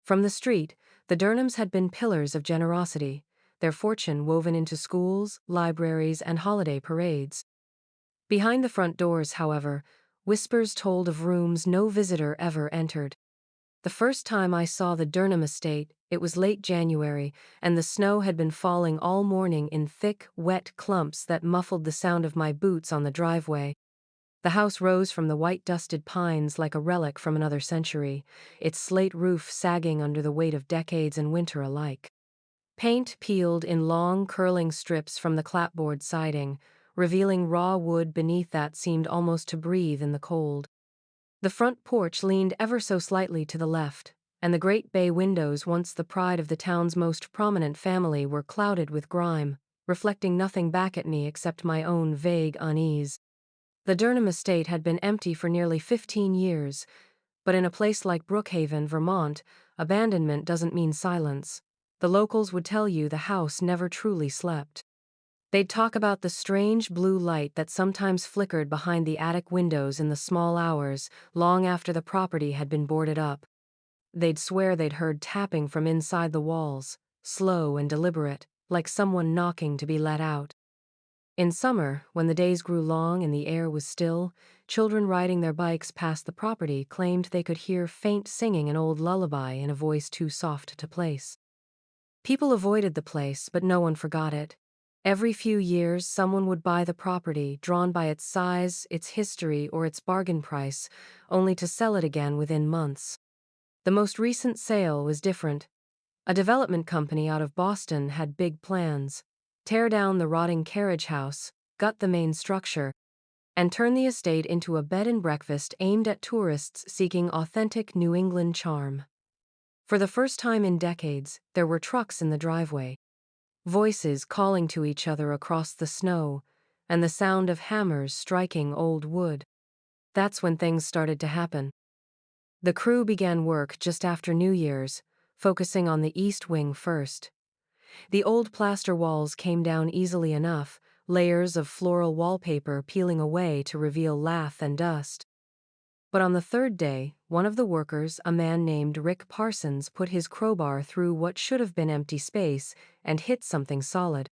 From the street, the Durnhams had been pillars of generosity, their fortune woven into schools, libraries, and holiday parades. Behind the front doors, however, whispers told of rooms no visitor ever entered. The first time I saw the Durnham estate, it was late January, and the snow had been falling all morning in thick, wet clumps that muffled the sound of my boots on the driveway. The house rose from the white-dusted pines like a relic from another century, its slate roof sagging under the weight of decades and winter alike. Paint peeled in long, curling strips from the clapboard siding, revealing raw wood beneath that seemed almost to breathe in the cold. The front porch leaned ever so slightly to the left, and the great bay windows, once the pride of the town's most prominent family, were clouded with grime, reflecting nothing back at me except my own vague unease. The Durnham estate had been empty for nearly 15 years, but in a place like Brookhaven, Vermont, abandonment doesn't mean silence. The locals would tell you the house never truly slept. They'd talk about the strange blue light that sometimes flickered behind the attic windows in the small hours, long after the property had been boarded up. They'd swear they'd heard tapping from inside the walls, slow and deliberate, like someone knocking to be let out. In summer, when the days grew long and the air was still, children riding their bikes past the property claimed they could hear faint singing an old lullaby in a voice too soft to place. People avoided the place, but no one forgot it. Every few years, someone would buy the property, drawn by its size, its history, or its bargain price, only to sell it again within months. The most recent sale was different. A development company out of Boston had big plans: tear down the rotting carriage house, gut the main structure, and turn the estate into a bed and breakfast aimed at tourists seeking authentic New England charm. For the first time in decades, there were trucks in the driveway, voices calling to each other across the snow, and the sound of hammers striking old wood. That's when things started to happen. The crew began work just after New Year's, focusing on the east wing first. The old plaster walls came down easily enough, layers of floral wallpaper peeling away to reveal lath and dust. But on the third day, one of the workers, a man named Rick Parsons, put his crowbar through what should have been empty space and hit something solid.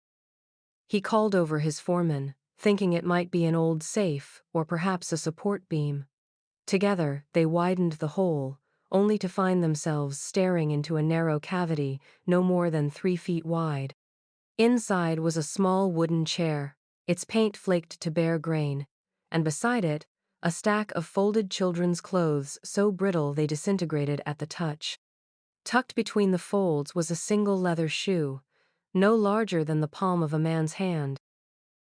He called over his foreman, thinking it might be an old safe or perhaps a support beam. Together, they widened the hole, only to find themselves staring into a narrow cavity no more than 3 feet wide. Inside was a small wooden chair, its paint flaked to bare grain, and beside it, a stack of folded children's clothes so brittle they disintegrated at the touch. Tucked between the folds was a single leather shoe, no larger than the palm of a man's hand.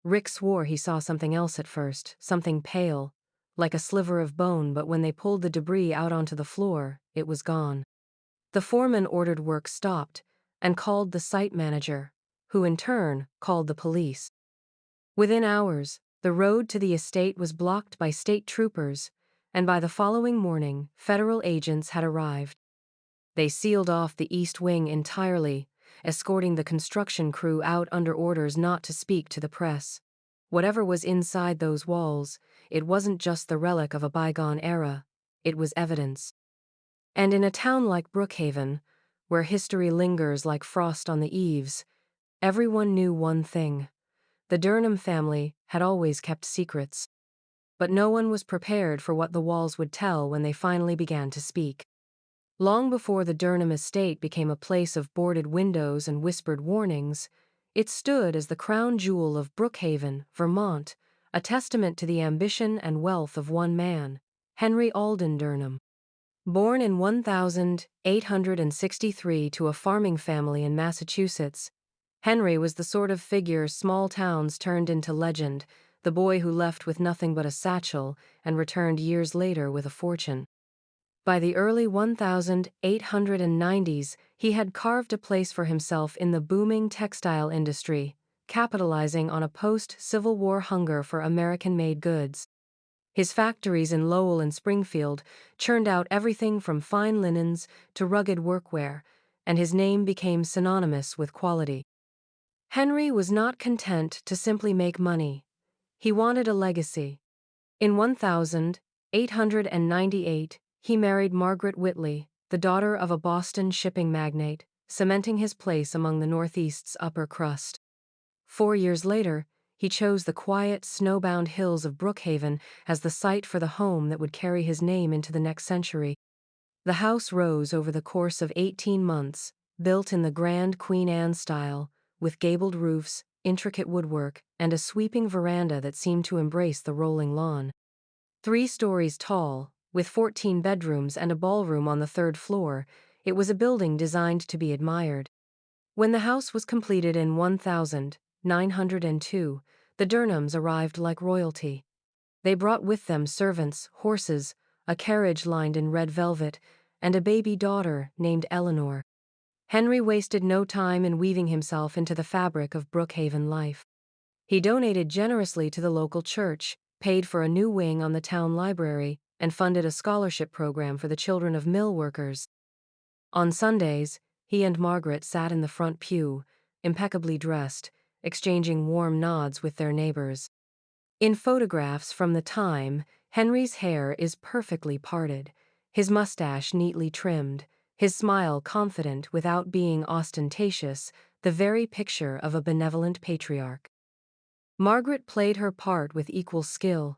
Rick swore he saw something else at first, something pale, like a sliver of bone, but when they pulled the debris out onto the floor, it was gone. The foreman ordered work stopped and called the site manager, who in turn called the police. Within hours, the road to the estate was blocked by state troopers, and by the following morning, federal agents had arrived. They sealed off the east wing entirely, escorting the construction crew out under orders not to speak to the press. Whatever was inside those walls, it wasn't just the relic of a bygone era, it was evidence. And in a town like Brookhaven, where history lingers like frost on the eaves, everyone knew one thing: the Durnham family had always kept secrets. But no one was prepared for what the walls would tell when they finally began to speak. Long before the Durnham estate became a place of boarded windows and whispered warnings, it stood as the crown jewel of Brookhaven, Vermont, a testament to the ambition and wealth of one man, Henry Alden Durnham. Born in 1863 to a farming family in Massachusetts, Henry was the sort of figure small towns turned into legend, the boy who left with nothing but a satchel and returned years later with a fortune. By the early 1890s, he had carved a place for himself in the booming textile industry, capitalizing on a post-Civil War hunger for American-made goods. His factories in Lowell and Springfield churned out everything from fine linens to rugged workwear, and his name became synonymous with quality. Henry was not content to simply make money. He wanted a legacy. In 1898, he married Margaret Whitley, the daughter of a Boston shipping magnate, cementing his place among the Northeast's upper crust. 4 years later, he chose the quiet, snowbound hills of Brookhaven as the site for the home that would carry his name into the next century. The house rose over the course of 18 months, built in the grand Queen Anne style, with gabled roofs, intricate woodwork, and a sweeping veranda that seemed to embrace the rolling lawn. 3 stories tall, with 14 bedrooms and a ballroom on the third floor, it was a building designed to be admired. When the house was completed in 1902, the Durnhams arrived like royalty. They brought with them servants, horses, a carriage lined in red velvet, and a baby daughter named Eleanor. Henry wasted no time in weaving himself into the fabric of Brookhaven life. He donated generously to the local church, paid for a new wing on the town library, and funded a scholarship program for the children of mill workers. On Sundays, he and Margaret sat in the front pew, impeccably dressed, exchanging warm nods with their neighbors. In photographs from the time, Henry's hair is perfectly parted, his mustache neatly trimmed, his smile confident without being ostentatious, the very picture of a benevolent patriarch. Margaret played her part with equal skill.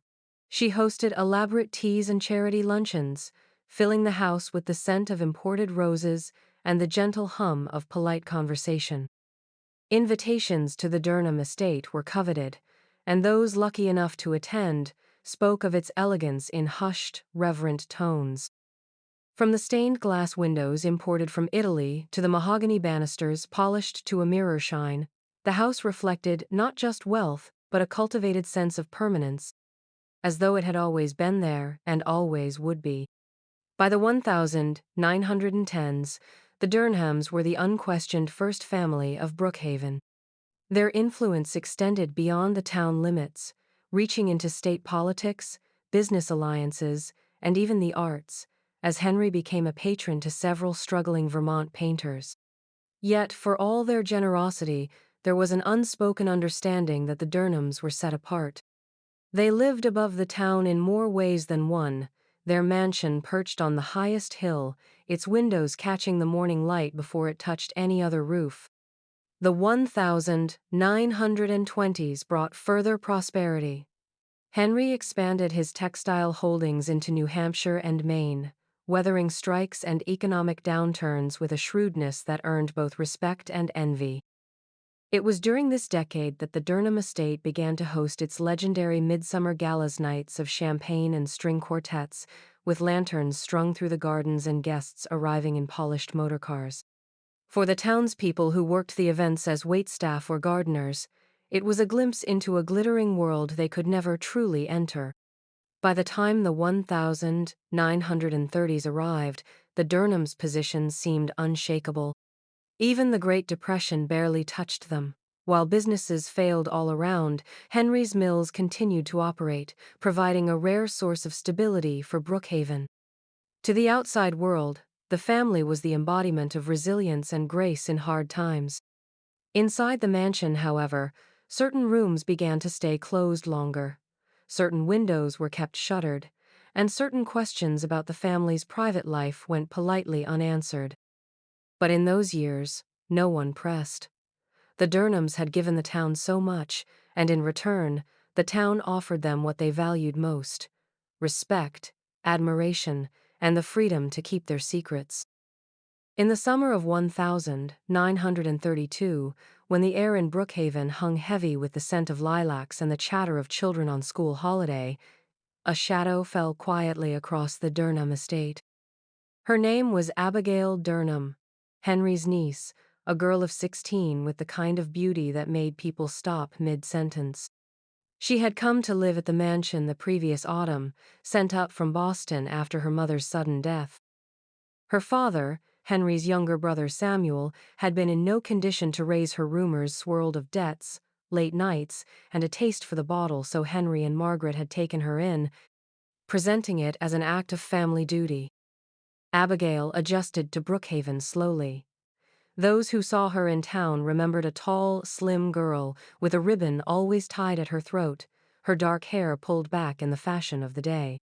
She hosted elaborate teas and charity luncheons, filling the house with the scent of imported roses and the gentle hum of polite conversation. Invitations to the Durnham estate were coveted, and those lucky enough to attend spoke of its elegance in hushed, reverent tones. From the stained glass windows imported from Italy to the mahogany banisters polished to a mirror shine, the house reflected not just wealth but a cultivated sense of permanence, as though it had always been there and always would be. By the 1910s, the Durnhams were the unquestioned first family of Brookhaven. Their influence extended beyond the town limits, reaching into state politics, business alliances, and even the arts, as Henry became a patron to several struggling Vermont painters. Yet, for all their generosity, there was an unspoken understanding that the Durnhams were set apart. They lived above the town in more ways than one, their mansion perched on the highest hill, its windows catching the morning light before it touched any other roof. The 1920s brought further prosperity. Henry expanded his textile holdings into New Hampshire and Maine, weathering strikes and economic downturns with a shrewdness that earned both respect and envy. It was during this decade that the Durnham estate began to host its legendary midsummer galas nights of champagne and string quartets, with lanterns strung through the gardens and guests arriving in polished motorcars. For the townspeople who worked the events as waitstaff or gardeners, it was a glimpse into a glittering world they could never truly enter. By the time the 1930s arrived, the Durnhams' position seemed unshakable. Even the Great Depression barely touched them. While businesses failed all around, Henry's mills continued to operate, providing a rare source of stability for Brookhaven. To the outside world, the family was the embodiment of resilience and grace in hard times. Inside the mansion, however, certain rooms began to stay closed longer. Certain windows were kept shuttered, and certain questions about the family's private life went politely unanswered. But in those years, no one pressed. The Durnhams had given the town so much, and in return, the town offered them what they valued most: respect, admiration, and the freedom to keep their secrets. In the summer of 1932, when the air in Brookhaven hung heavy with the scent of lilacs and the chatter of children on school holiday, a shadow fell quietly across the Durnham estate. Her name was Abigail Durnham, Henry's niece, a girl of 16 with the kind of beauty that made people stop mid-sentence. She had come to live at the mansion the previous autumn, sent up from Boston after her mother's sudden death. Her father, Henry's younger brother Samuel, had been in no condition to raise her rumors swirled of debts, late nights, and a taste for the bottle, so Henry and Margaret had taken her in, presenting it as an act of family duty. Abigail adjusted to Brookhaven slowly. Those who saw her in town remembered a tall, slim girl with a ribbon always tied at her throat, her dark hair pulled back in the fashion of the day.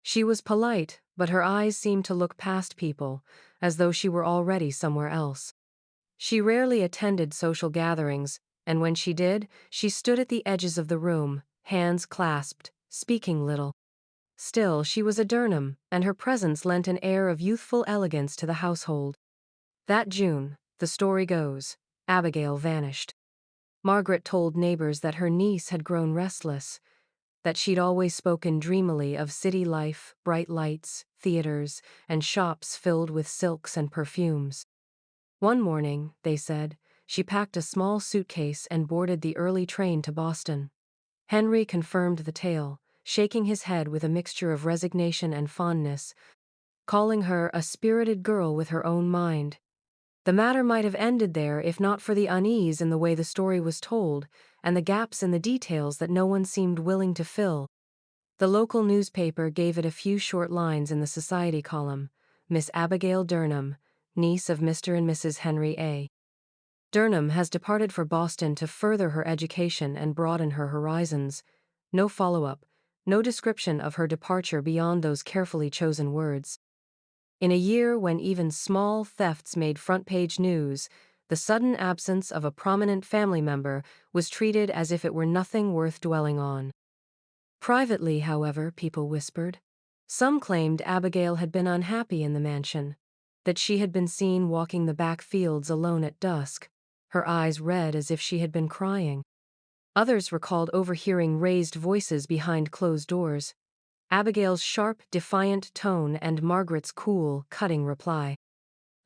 She was polite, but her eyes seemed to look past people, as though she were already somewhere else. She rarely attended social gatherings, and when she did, she stood at the edges of the room, hands clasped, speaking little. Still, she was a Durnham, and her presence lent an air of youthful elegance to the household. That June, the story goes, Abigail vanished. Margaret told neighbors that her niece had grown restless, that she'd always spoken dreamily of city life, bright lights, theaters, and shops filled with silks and perfumes. One morning, they said, she packed a small suitcase and boarded the early train to Boston. Henry confirmed the tale, shaking his head with a mixture of resignation and fondness, calling her a spirited girl with her own mind. The matter might have ended there if not for the unease in the way the story was told, and the gaps in the details that no one seemed willing to fill. The local newspaper gave it a few short lines in the society column: Miss Abigail Durnham, niece of Mr. and Mrs. Henry A. Durnham, has departed for Boston to further her education and broaden her horizons. No follow-up, no description of her departure beyond those carefully chosen words. In a year when even small thefts made front-page news, the sudden absence of a prominent family member was treated as if it were nothing worth dwelling on. Privately, however, people whispered. Some claimed Abigail had been unhappy in the mansion, that she had been seen walking the back fields alone at dusk, her eyes red as if she had been crying. Others recalled overhearing raised voices behind closed doors, Abigail's sharp, defiant tone and Margaret's cool, cutting reply.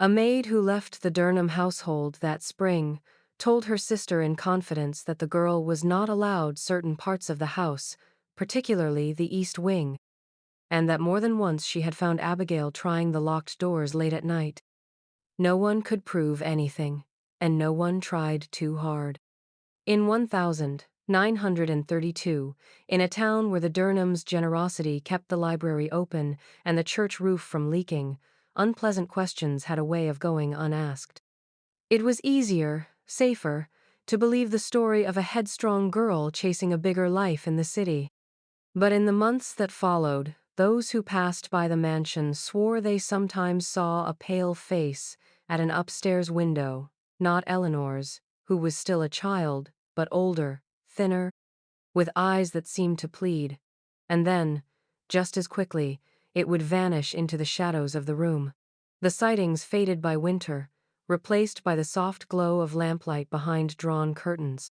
A maid who left the Durnham household that spring told her sister in confidence that the girl was not allowed certain parts of the house, particularly the east wing, and that more than once she had found Abigail trying the locked doors late at night. No one could prove anything, and no one tried too hard. In 1932, in a town where the Durnhams' generosity kept the library open and the church roof from leaking, unpleasant questions had a way of going unasked. It was easier, safer, to believe the story of a headstrong girl chasing a bigger life in the city. But in the months that followed, those who passed by the mansion swore they sometimes saw a pale face at an upstairs window, not Eleanor's, who was still a child, but older, thinner, with eyes that seemed to plead. And then, just as quickly, it would vanish into the shadows of the room. The sightings faded by winter, replaced by the soft glow of lamplight behind drawn curtains.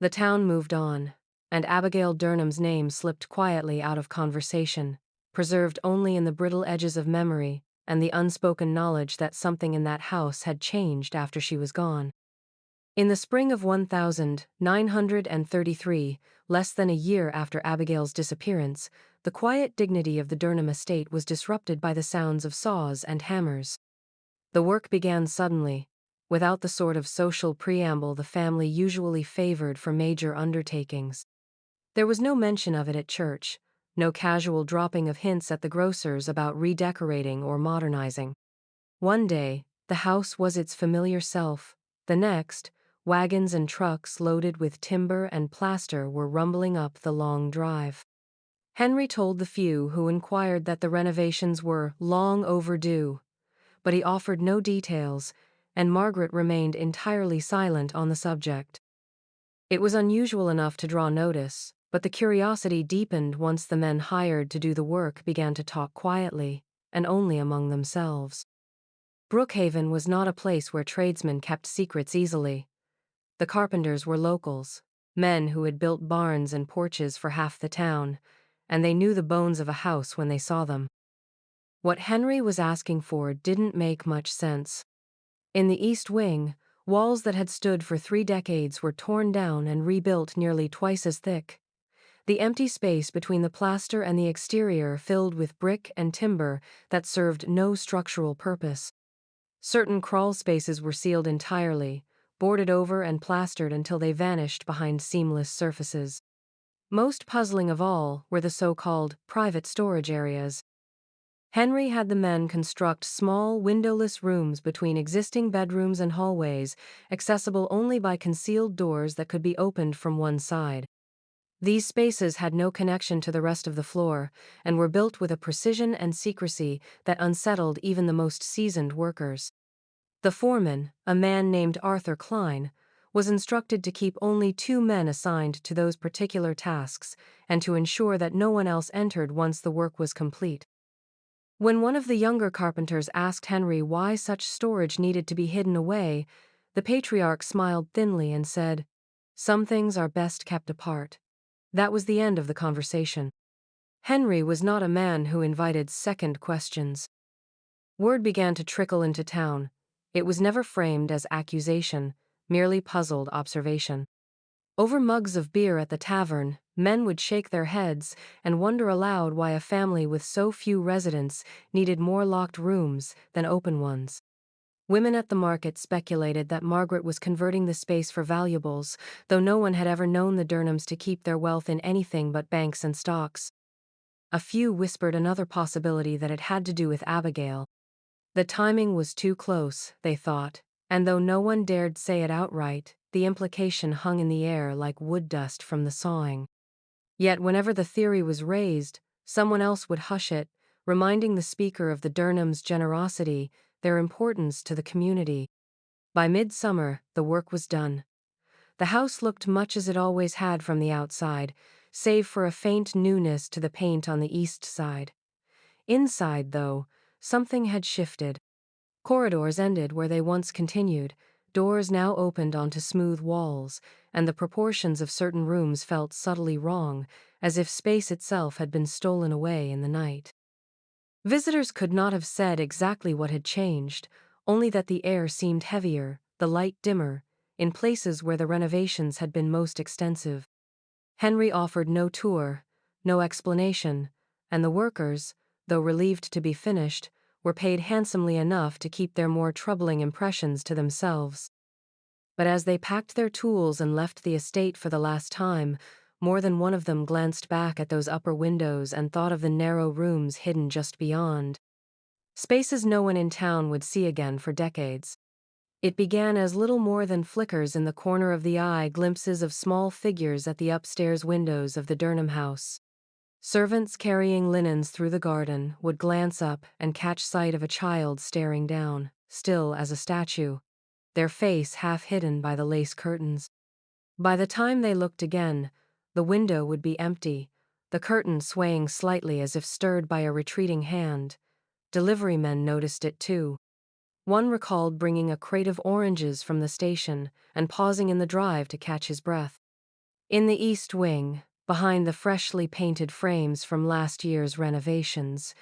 The town moved on, and Abigail Durnham's name slipped quietly out of conversation, preserved only in the brittle edges of memory and the unspoken knowledge that something in that house had changed after she was gone. In the spring of 1933, less than a year after Abigail's disappearance, the quiet dignity of the Durnham estate was disrupted by the sounds of saws and hammers. The work began suddenly, without the sort of social preamble the family usually favored for major undertakings. There was no mention of it at church, no casual dropping of hints at the grocer's about redecorating or modernizing. One day, the house was its familiar self. The next, wagons and trucks loaded with timber and plaster were rumbling up the long drive. Henry told the few who inquired that the renovations were long overdue, but he offered no details, and Margaret remained entirely silent on the subject. It was unusual enough to draw notice, but the curiosity deepened once the men hired to do the work began to talk quietly, and only among themselves. Brookhaven was not a place where tradesmen kept secrets easily. The carpenters were locals, men who had built barns and porches for half the town, and they knew the bones of a house when they saw them. What Henry was asking for didn't make much sense. In the East Wing, walls that had stood for 3 decades were torn down and rebuilt nearly twice as thick. The empty space between the plaster and the exterior filled with brick and timber that served no structural purpose. Certain crawl spaces were sealed entirely, boarded over and plastered until they vanished behind seamless surfaces. Most puzzling of all were the so-called private storage areas. Henry had the men construct small, windowless rooms between existing bedrooms and hallways, accessible only by concealed doors that could be opened from one side. These spaces had no connection to the rest of the floor and were built with a precision and secrecy that unsettled even the most seasoned workers. The foreman, a man named Arthur Klein, was instructed to keep only 2 men assigned to those particular tasks and to ensure that no one else entered once the work was complete. When one of the younger carpenters asked Henry why such storage needed to be hidden away, the patriarch smiled thinly and said, "Some things are best kept apart." That was the end of the conversation. Henry was not a man who invited second questions. Word began to trickle into town. It was never framed as accusation, merely puzzled observation. Over mugs of beer at the tavern, men would shake their heads and wonder aloud why a family with so few residents needed more locked rooms than open ones. Women at the market speculated that Margaret was converting the space for valuables, though no one had ever known the Durnhams to keep their wealth in anything but banks and stocks. A few whispered another possibility, that it had to do with Abigail. The timing was too close, they thought, and though no one dared say it outright, the implication hung in the air like wood dust from the sawing. Yet whenever the theory was raised, someone else would hush it, reminding the speaker of the Durnhams' generosity, their importance to the community. By midsummer, the work was done. The house looked much as it always had from the outside, save for a faint newness to the paint on the east side. Inside, though, something had shifted. Corridors ended where they once continued, doors now opened onto smooth walls, and the proportions of certain rooms felt subtly wrong, as if space itself had been stolen away in the night. Visitors could not have said exactly what had changed, only that the air seemed heavier, the light dimmer, in places where the renovations had been most extensive. Henry offered no tour, no explanation, and the workers, though relieved to be finished, were paid handsomely enough to keep their more troubling impressions to themselves. But as they packed their tools and left the estate for the last time, more than one of them glanced back at those upper windows and thought of the narrow rooms hidden just beyond. Spaces no one in town would see again for decades. It began as little more than flickers in the corner of the eye, glimpses of small figures at the upstairs windows of the Durnham house. Servants carrying linens through the garden would glance up and catch sight of a child staring down, still as a statue, their face half hidden by the lace curtains. By the time they looked again, the window would be empty, the curtain swaying slightly as if stirred by a retreating hand. Delivery men noticed it too. One recalled bringing a crate of oranges from the station and pausing in the drive to catch his breath. In the east wing, behind the freshly painted frames from last year's renovations,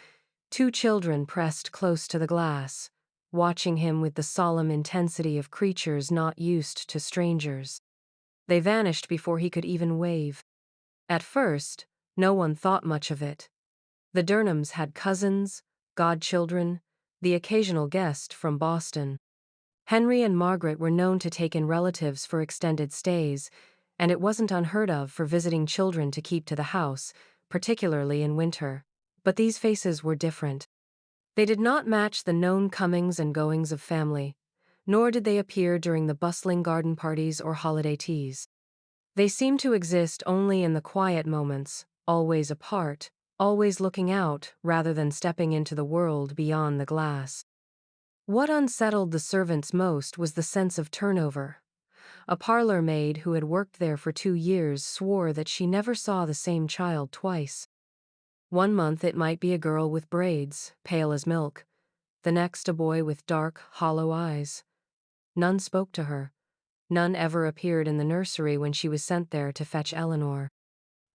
2 children pressed close to the glass, watching him with the solemn intensity of creatures not used to strangers. They vanished before he could even wave. At first, no one thought much of it. The Durnhams had cousins, godchildren, the occasional guest from Boston. Henry and Margaret were known to take in relatives for extended stays, and it wasn't unheard of for visiting children to keep to the house, particularly in winter. But these faces were different. They did not match the known comings and goings of family, nor did they appear during the bustling garden parties or holiday teas. They seemed to exist only in the quiet moments, always apart, always looking out rather than stepping into the world beyond the glass. What unsettled the servants most was the sense of turnover. A parlor maid who had worked there for 2 years swore that she never saw the same child twice. One month it might be a girl with braids, pale as milk. The next a boy with dark, hollow eyes. None spoke to her. None ever appeared in the nursery when she was sent there to fetch Eleanor.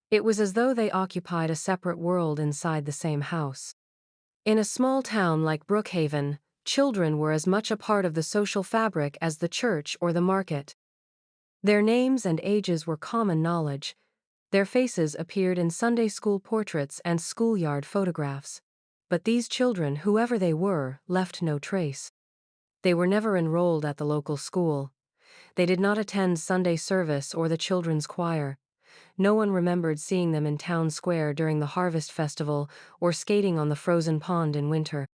It was as though they occupied a separate world inside the same house. In a small town like Brookhaven, children were as much a part of the social fabric as the church or the market. Their names and ages were common knowledge. Their faces appeared in Sunday school portraits and schoolyard photographs. But these children, whoever they were, left no trace. They were never enrolled at the local school. They did not attend Sunday service or the children's choir. No one remembered seeing them in town square during the harvest festival or skating on the frozen pond in winter.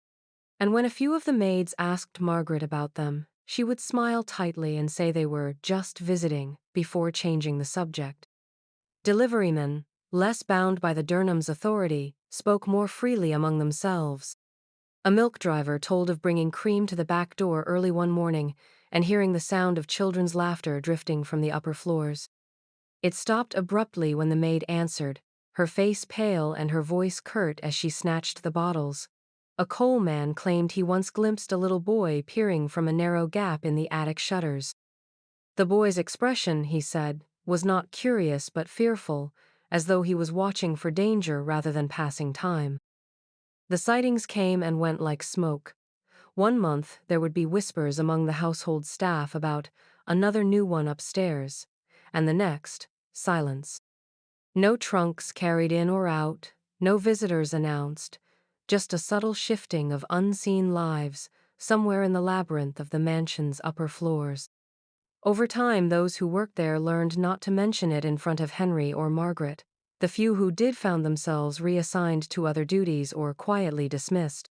And when a few of the maids asked Margaret about them, she would smile tightly and say they were just visiting before changing the subject. Deliverymen, less bound by the Durnham's authority, spoke more freely among themselves. A milk driver told of bringing cream to the back door early one morning and hearing the sound of children's laughter drifting from the upper floors. It stopped abruptly when the maid answered, her face pale and her voice curt as she snatched the bottles. A coal man claimed he once glimpsed a little boy peering from a narrow gap in the attic shutters. The boy's expression, he said, was not curious but fearful, as though he was watching for danger rather than passing time. The sightings came and went like smoke. One month there would be whispers among the household staff about another new one upstairs, and the next, silence. No trunks carried in or out, no visitors announced, just a subtle shifting of unseen lives somewhere in the labyrinth of the mansion's upper floors. Over time, those who worked there learned not to mention it in front of Henry or Margaret. The few who did found themselves reassigned to other duties or quietly dismissed.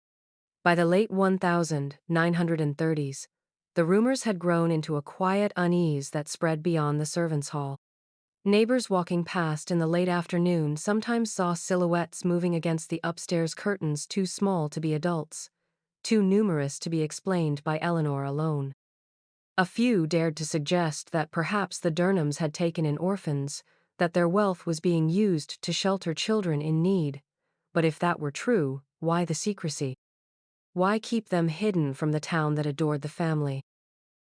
By the late 1930s, the rumors had grown into a quiet unease that spread beyond the servants' hall. Neighbors walking past in the late afternoon sometimes saw silhouettes moving against the upstairs curtains too small to be adults, too numerous to be explained by Eleanor alone. A few dared to suggest that perhaps the Durnhams had taken in orphans, that their wealth was being used to shelter children in need. But if that were true, why the secrecy? Why keep them hidden from the town that adored the family?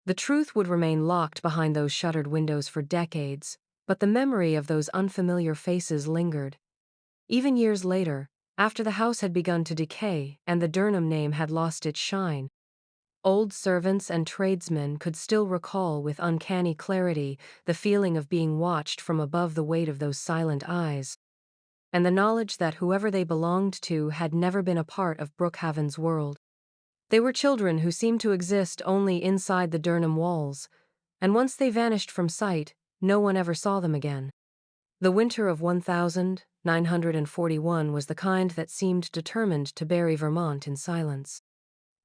The truth would remain locked behind those shuttered windows for decades, but the memory of those unfamiliar faces lingered. Even years later, after the house had begun to decay and the Durnham name had lost its shine, old servants and tradesmen could still recall with uncanny clarity the feeling of being watched from above the weight of those silent eyes, and the knowledge that whoever they belonged to had never been a part of Brookhaven's world. They were children who seemed to exist only inside the Durnham walls, and once they vanished from sight, no one ever saw them again. The winter of 1941 was the kind that seemed determined to bury Vermont in silence.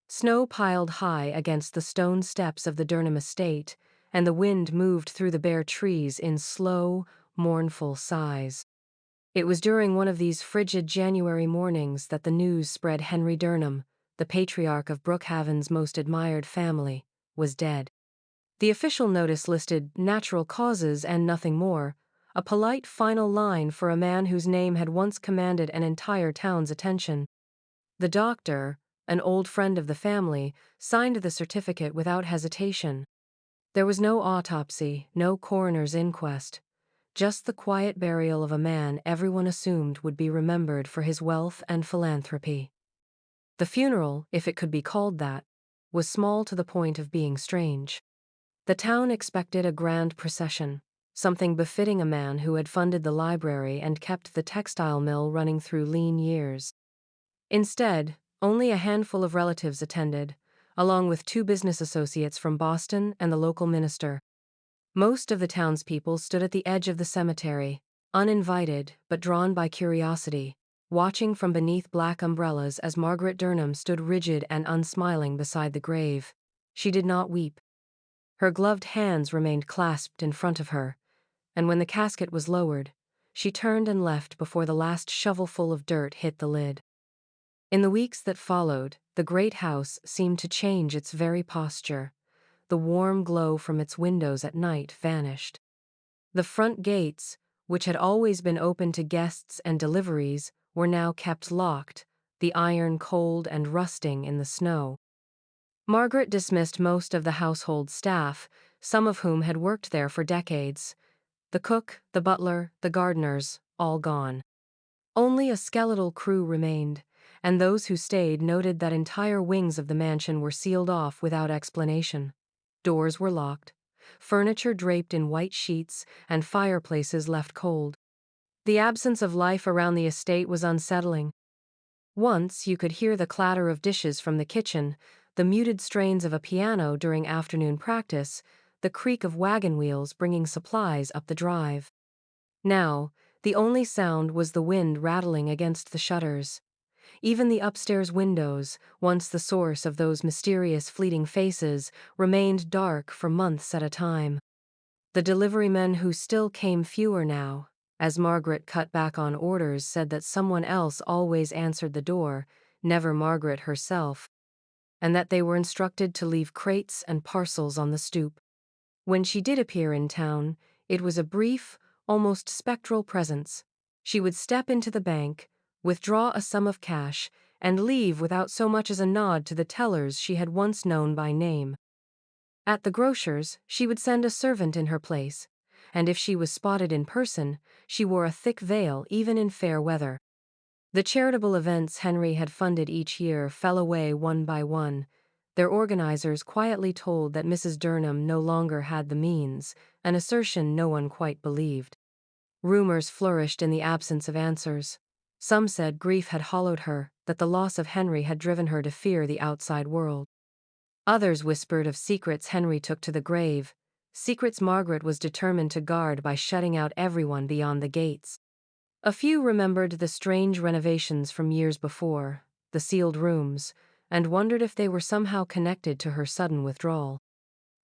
Snow piled high against the stone steps of the Durnham estate, and the wind moved through the bare trees in slow, mournful sighs. It was during one of these frigid January mornings that the news spread Henry Durnham, the patriarch of Brookhaven's most admired family, was dead. The official notice listed natural causes and nothing more, a polite final line for a man whose name had once commanded an entire town's attention. The doctor, an old friend of the family, signed the certificate without hesitation. There was no autopsy, no coroner's inquest, just the quiet burial of a man everyone assumed would be remembered for his wealth and philanthropy. The funeral, if it could be called that, was small to the point of being strange. The town expected a grand procession, something befitting a man who had funded the library and kept the textile mill running through lean years. Instead, only a handful of relatives attended, along with 2 business associates from Boston and the local minister. Most of the townspeople stood at the edge of the cemetery, uninvited but drawn by curiosity, watching from beneath black umbrellas as Margaret Durnham stood rigid and unsmiling beside the grave. She did not weep. Her gloved hands remained clasped in front of her, and when the casket was lowered, she turned and left before the last shovelful of dirt hit the lid. In the weeks that followed, the great house seemed to change its very posture. The warm glow from its windows at night vanished. The front gates, which had always been open to guests and deliveries, were now kept locked, the iron cold and rusting in the snow. Margaret dismissed most of the household staff, some of whom had worked there for decades. The cook, the butler, the gardeners, all gone. Only a skeletal crew remained, and those who stayed noted that entire wings of the mansion were sealed off without explanation. Doors were locked, furniture draped in white sheets, and fireplaces left cold. The absence of life around the estate was unsettling. Once you could hear the clatter of dishes from the kitchen, the muted strains of a piano during afternoon practice, the creak of wagon wheels bringing supplies up the drive. Now, the only sound was the wind rattling against the shutters. Even the upstairs windows, once the source of those mysterious fleeting faces, remained dark for months at a time. The deliverymen who still came fewer now, as Margaret cut back on orders, said that someone else always answered the door, never Margaret herself, and that they were instructed to leave crates and parcels on the stoop. When she did appear in town, it was a brief, almost spectral presence. She would step into the bank, withdraw a sum of cash, and leave without so much as a nod to the tellers she had once known by name. At the grocer's, she would send a servant in her place, and if she was spotted in person, she wore a thick veil even in fair weather. The charitable events Henry had funded each year fell away one by one. Their organizers quietly told that Mrs. Durnham no longer had the means, an assertion no one quite believed. Rumors flourished in the absence of answers. Some said grief had hollowed her, that the loss of Henry had driven her to fear the outside world. Others whispered of secrets Henry took to the grave, secrets Margaret was determined to guard by shutting out everyone beyond the gates. A few remembered the strange renovations from years before, the sealed rooms, and wondered if they were somehow connected to her sudden withdrawal.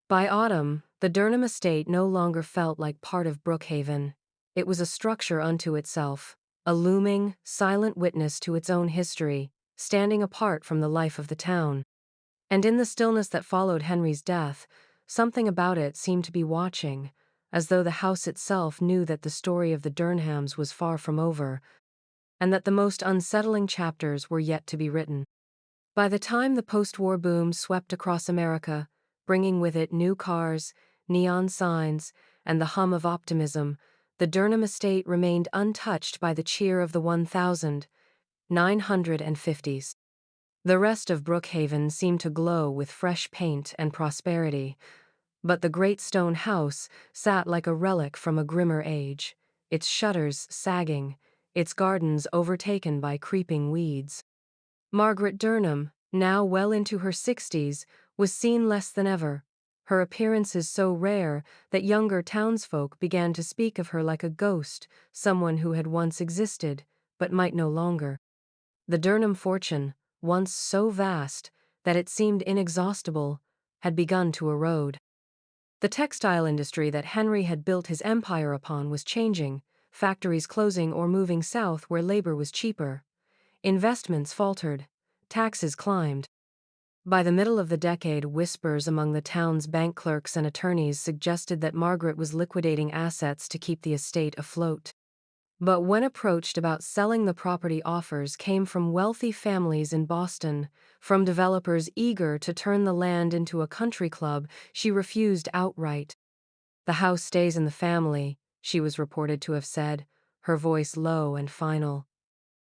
By autumn, the Durnham estate no longer felt like part of Brookhaven. It was a structure unto itself, a looming, silent witness to its own history, standing apart from the life of the town. And in the stillness that followed Henry's death, something about it seemed to be watching, as though the house itself knew that the story of the Durnhams was far from over, and that the most unsettling chapters were yet to be written. By the time the post-war boom swept across America, bringing with it new cars, neon signs, and the hum of optimism, the Durnham estate remained untouched by the cheer of the 1950s. The rest of Brookhaven seemed to glow with fresh paint and prosperity, but the great stone house sat like a relic from a grimmer age, its shutters sagging, its gardens overtaken by creeping weeds. Margaret Durnham, now well into her 60s, was seen less than ever, her appearances so rare that younger townsfolk began to speak of her like a ghost, someone who had once existed, but might no longer. The Durnham fortune, once so vast that it seemed inexhaustible, had begun to erode. The textile industry that Henry had built his empire upon was changing, factories closing or moving south where labor was cheaper. Investments faltered, taxes climbed. By the middle of the decade, whispers among the town's bank clerks and attorneys suggested that Margaret was liquidating assets to keep the estate afloat. But when approached about selling the property, offers came from wealthy families in Boston, from developers eager to turn the land into a country club. She refused outright. "The house stays in the family," she was reported to have said, her voice low and final.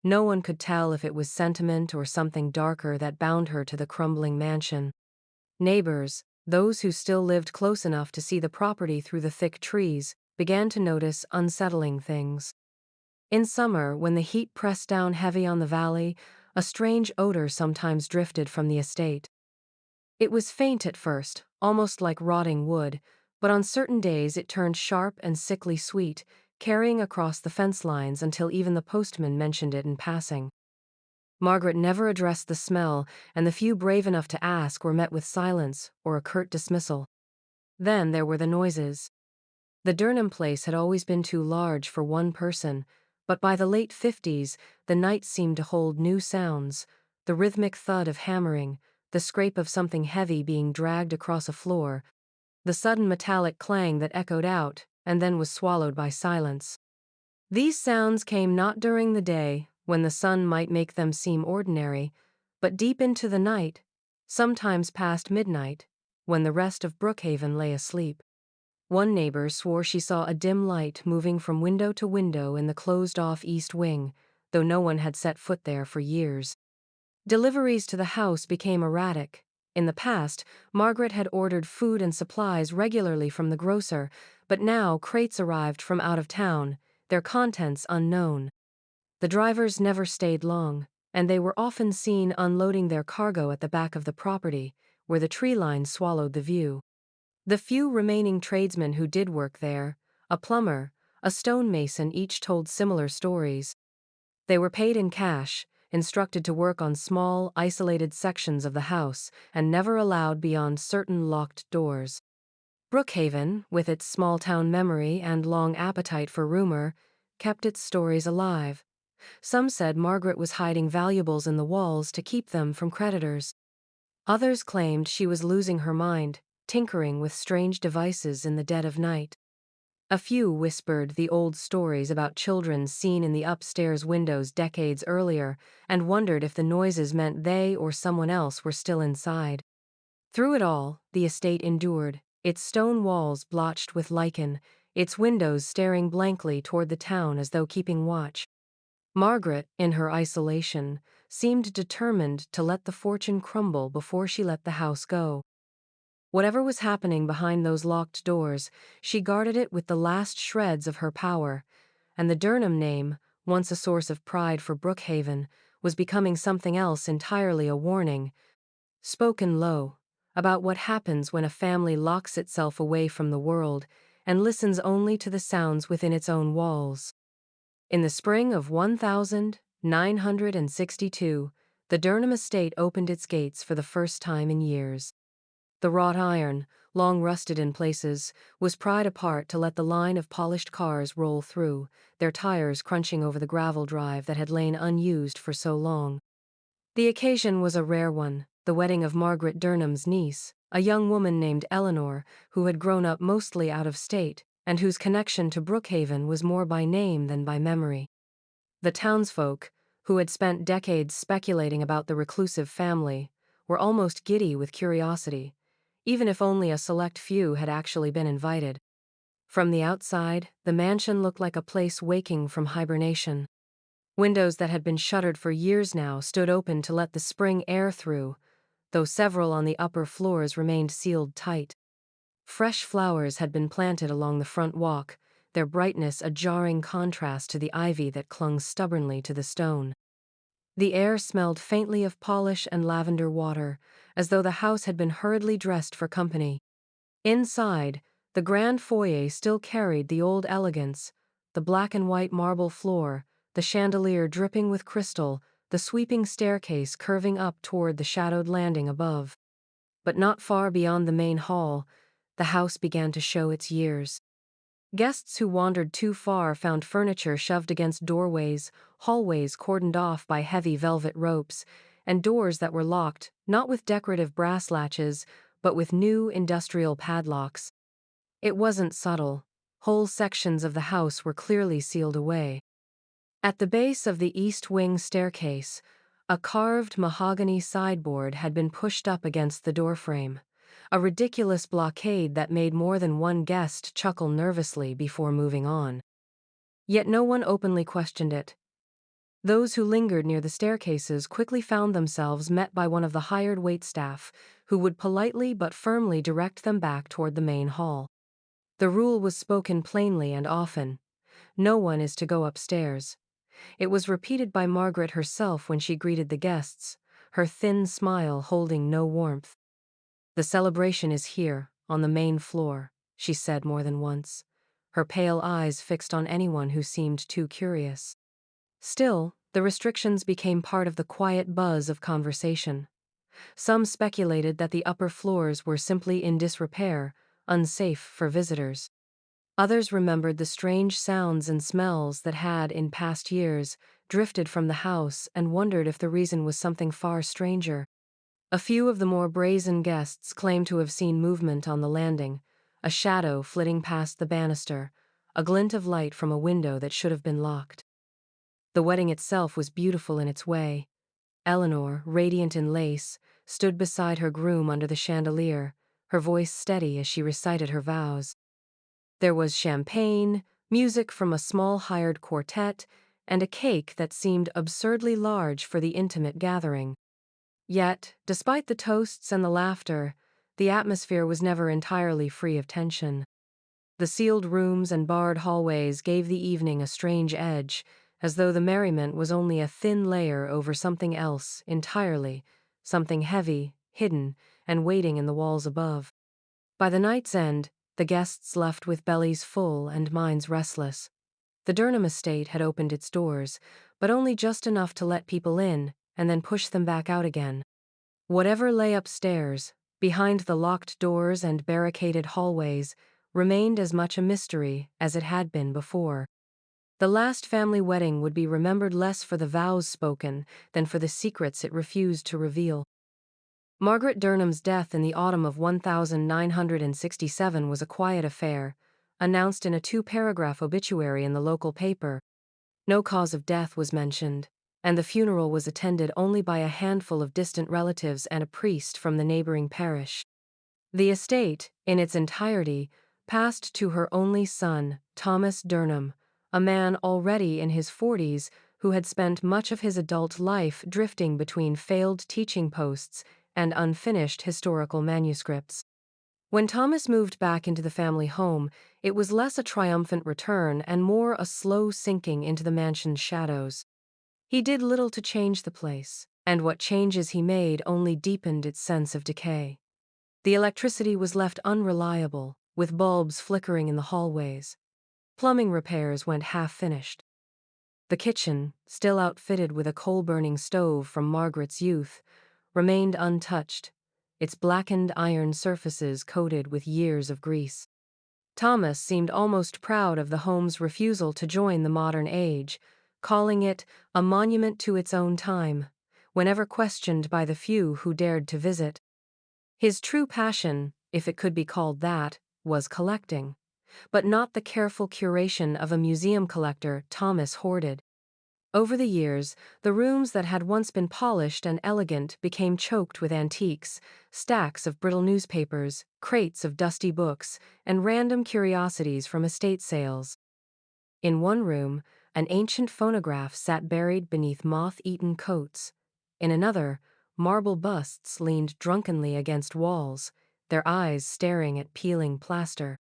No one could tell if it was sentiment or something darker that bound her to the crumbling mansion. Neighbors, those who still lived close enough to see the property through the thick trees, began to notice unsettling things. In summer, when the heat pressed down heavy on the valley, a strange odor sometimes drifted from the estate. It was faint at first, almost like rotting wood, but on certain days it turned sharp and sickly sweet, carrying across the fence lines until even the postman mentioned it in passing. Margaret never addressed the smell, and the few brave enough to ask were met with silence or a curt dismissal. Then there were the noises. The Durnham place had always been too large for one person, but by the late 50s, the night seemed to hold new sounds: the rhythmic thud of hammering, the scrape of something heavy being dragged across a floor, the sudden metallic clang that echoed out and then was swallowed by silence. These sounds came not during the day, when the sun might make them seem ordinary, but deep into the night, sometimes past midnight, when the rest of Brookhaven lay asleep. One neighbor swore she saw a dim light moving from window to window in the closed-off east wing, though no one had set foot there for years. Deliveries to the house became erratic. In the past, Margaret had ordered food and supplies regularly from the grocer, but now crates arrived from out of town, their contents unknown. The drivers never stayed long, and they were often seen unloading their cargo at the back of the property, where the tree line swallowed the view. The few remaining tradesmen who did work there, a plumber, a stonemason, each told similar stories. They were paid in cash, instructed to work on small, isolated sections of the house, and never allowed beyond certain locked doors. Brookhaven, with its small-town memory and long appetite for rumor, kept its stories alive. Some said Margaret was hiding valuables in the walls to keep them from creditors. Others claimed she was losing her mind, tinkering with strange devices in the dead of night. A few whispered the old stories about children seen in the upstairs windows decades earlier and wondered if the noises meant they or someone else were still inside. Through it all, the estate endured, its stone walls blotched with lichen, its windows staring blankly toward the town as though keeping watch. Margaret, in her isolation, seemed determined to let the fortune crumble before she let the house go. Whatever was happening behind those locked doors, she guarded it with the last shreds of her power, and the Durnham name, once a source of pride for Brookhaven, was becoming something else entirely, a warning, spoken low, about what happens when a family locks itself away from the world and listens only to the sounds within its own walls. In the spring of 1962, the Durnham estate opened its gates for the first time in years. The wrought iron, long rusted in places, was pried apart to let the line of polished cars roll through, their tires crunching over the gravel drive that had lain unused for so long. The occasion was a rare one, the wedding of Margaret Durnham's niece, a young woman named Eleanor, who had grown up mostly out of state, and whose connection to Brookhaven was more by name than by memory. The townsfolk, who had spent decades speculating about the reclusive family, were almost giddy with curiosity, even if only a select few had actually been invited. From the outside, the mansion looked like a place waking from hibernation. Windows that had been shuttered for years now stood open to let the spring air through, though several on the upper floors remained sealed tight. Fresh flowers had been planted along the front walk, their brightness a jarring contrast to the ivy that clung stubbornly to the stone. The air smelled faintly of polish and lavender water, as though the house had been hurriedly dressed for company. Inside, the grand foyer still carried the old elegance, the black and white marble floor, the chandelier dripping with crystal, the sweeping staircase curving up toward the shadowed landing above. But not far beyond the main hall, the house began to show its years. Guests who wandered too far found furniture shoved against doorways, hallways cordoned off by heavy velvet ropes, and doors that were locked, not with decorative brass latches, but with new industrial padlocks. It wasn't subtle. Whole sections of the house were clearly sealed away. At the base of the east wing staircase, a carved mahogany sideboard had been pushed up against the doorframe, a ridiculous blockade that made more than one guest chuckle nervously before moving on. Yet no one openly questioned it. Those who lingered near the staircases quickly found themselves met by one of the hired waitstaff, who would politely but firmly direct them back toward the main hall. The rule was spoken plainly and often. No one is to go upstairs. It was repeated by Margaret herself when she greeted the guests, her thin smile holding no warmth. "The celebration is here, on the main floor," she said more than once, her pale eyes fixed on anyone who seemed too curious. Still, the restrictions became part of the quiet buzz of conversation. Some speculated that the upper floors were simply in disrepair, unsafe for visitors. Others remembered the strange sounds and smells that had, in past years, drifted from the house and wondered if the reason was something far stranger. A few of the more brazen guests claimed to have seen movement on the landing, a shadow flitting past the banister, a glint of light from a window that should have been locked. The wedding itself was beautiful in its way. Eleanor, radiant in lace, stood beside her groom under the chandelier, her voice steady as she recited her vows. There was champagne, music from a small hired quartet, and a cake that seemed absurdly large for the intimate gathering. Yet, despite the toasts and the laughter, the atmosphere was never entirely free of tension. The sealed rooms and barred hallways gave the evening a strange edge, as though the merriment was only a thin layer over something else entirely, something heavy, hidden, and waiting in the walls above. By the night's end, the guests left with bellies full and minds restless. The Durnham estate had opened its doors, but only just enough to let people in, and then push them back out again. Whatever lay upstairs, behind the locked doors and barricaded hallways, remained as much a mystery as it had been before. The last family wedding would be remembered less for the vows spoken than for the secrets it refused to reveal. Margaret Durnham's death in the autumn of 1967 was a quiet affair, announced in a two-paragraph obituary in the local paper. No cause of death was mentioned, and the funeral was attended only by a handful of distant relatives and a priest from the neighboring parish. The estate, in its entirety, passed to her only son, Thomas Durnham, a man already in his 40s who had spent much of his adult life drifting between failed teaching posts and unfinished historical manuscripts. When Thomas moved back into the family home, it was less a triumphant return and more a slow sinking into the mansion's shadows. He did little to change the place, and what changes he made only deepened its sense of decay. The electricity was left unreliable, with bulbs flickering in the hallways. Plumbing repairs went half-finished. The kitchen, still outfitted with a coal-burning stove from Margaret's youth, remained untouched, its blackened iron surfaces coated with years of grease. Thomas seemed almost proud of the home's refusal to join the modern age, calling it a monument to its own time, whenever questioned by the few who dared to visit. His true passion, if it could be called that, was collecting, but not the careful curation of a museum collector Thomas hoarded. Over the years, the rooms that had once been polished and elegant became choked with antiques, stacks of brittle newspapers, crates of dusty books, and random curiosities from estate sales. In one room, an ancient phonograph sat buried beneath moth-eaten coats. In another, marble busts leaned drunkenly against walls, their eyes staring at peeling plaster.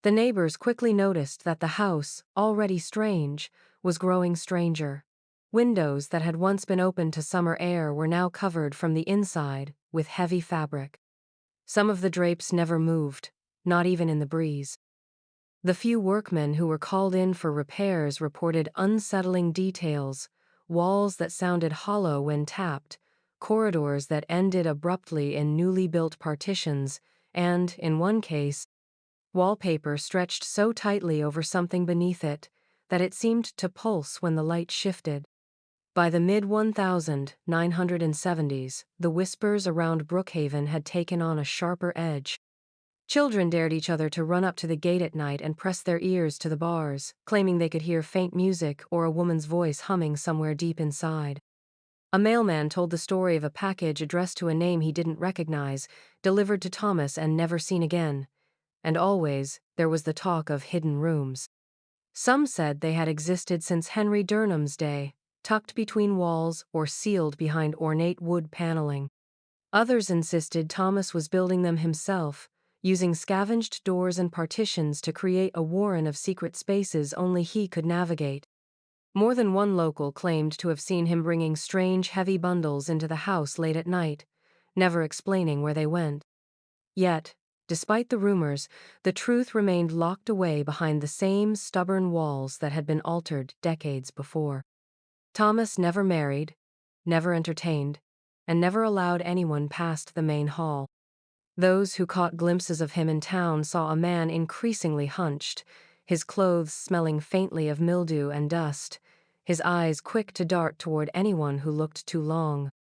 The neighbors quickly noticed that the house, already strange, was growing stranger. Windows that had once been open to summer air were now covered from the inside with heavy fabric. Some of the drapes never moved, not even in the breeze. The few workmen who were called in for repairs reported unsettling details: walls that sounded hollow when tapped, corridors that ended abruptly in newly built partitions, and, in one case, wallpaper stretched so tightly over something beneath it that it seemed to pulse when the light shifted. By the mid-1970s, the whispers around Brookhaven had taken on a sharper edge. Children dared each other to run up to the gate at night and press their ears to the bars, claiming they could hear faint music or a woman's voice humming somewhere deep inside. A mailman told the story of a package addressed to a name he didn't recognize, delivered to Thomas and never seen again. And always, there was the talk of hidden rooms. Some said they had existed since Henry Durnham's day, tucked between walls or sealed behind ornate wood paneling. Others insisted Thomas was building them himself, using scavenged doors and partitions to create a warren of secret spaces only he could navigate. More than one local claimed to have seen him bringing strange, heavy bundles into the house late at night, never explaining where they went. Yet, despite the rumors, the truth remained locked away behind the same stubborn walls that had been altered decades before. Thomas never married, never entertained, and never allowed anyone past the main hall. Those who caught glimpses of him in town saw a man increasingly hunched, his clothes smelling faintly of mildew and dust, his eyes quick to dart toward anyone who looked too long.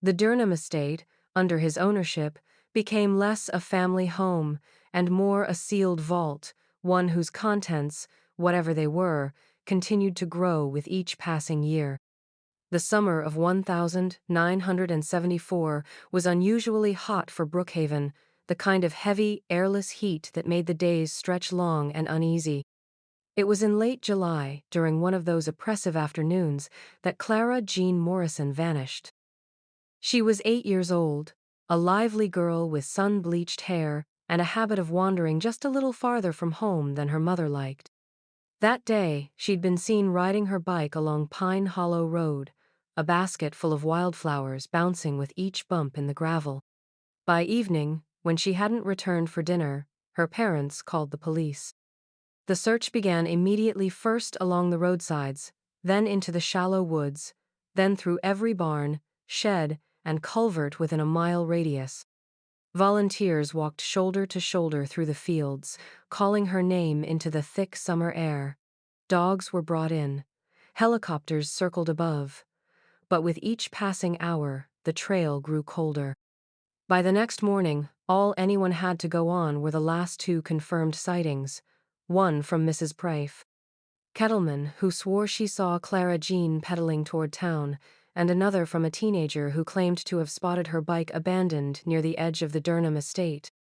The Durnham estate, under his ownership, became less a family home and more a sealed vault, one whose contents, whatever they were, continued to grow with each passing year. The summer of 1974 was unusually hot for Brookhaven, the kind of heavy, airless heat that made the days stretch long and uneasy. It was in late July, during one of those oppressive afternoons, that Clara Jean Morrison vanished. She was 8 years old, a lively girl with sun-bleached hair and a habit of wandering just a little farther from home than her mother liked. That day, she'd been seen riding her bike along Pine Hollow Road, a basket full of wildflowers bouncing with each bump in the gravel. By evening, when she hadn't returned for dinner, her parents called the police. The search began immediately, first along the roadsides, then into the shallow woods, then through every barn, shed, and culvert within a mile radius. Volunteers walked shoulder to shoulder through the fields, calling her name into the thick summer air. Dogs were brought in. Helicopters circled above. But with each passing hour, the trail grew colder. By the next morning, all anyone had to go on were the last two confirmed sightings, one from Mrs. Pryfe Kettleman, who swore she saw Clara Jean pedaling toward town, and another from a teenager who claimed to have spotted her bike abandoned near the edge of the Durnham estate.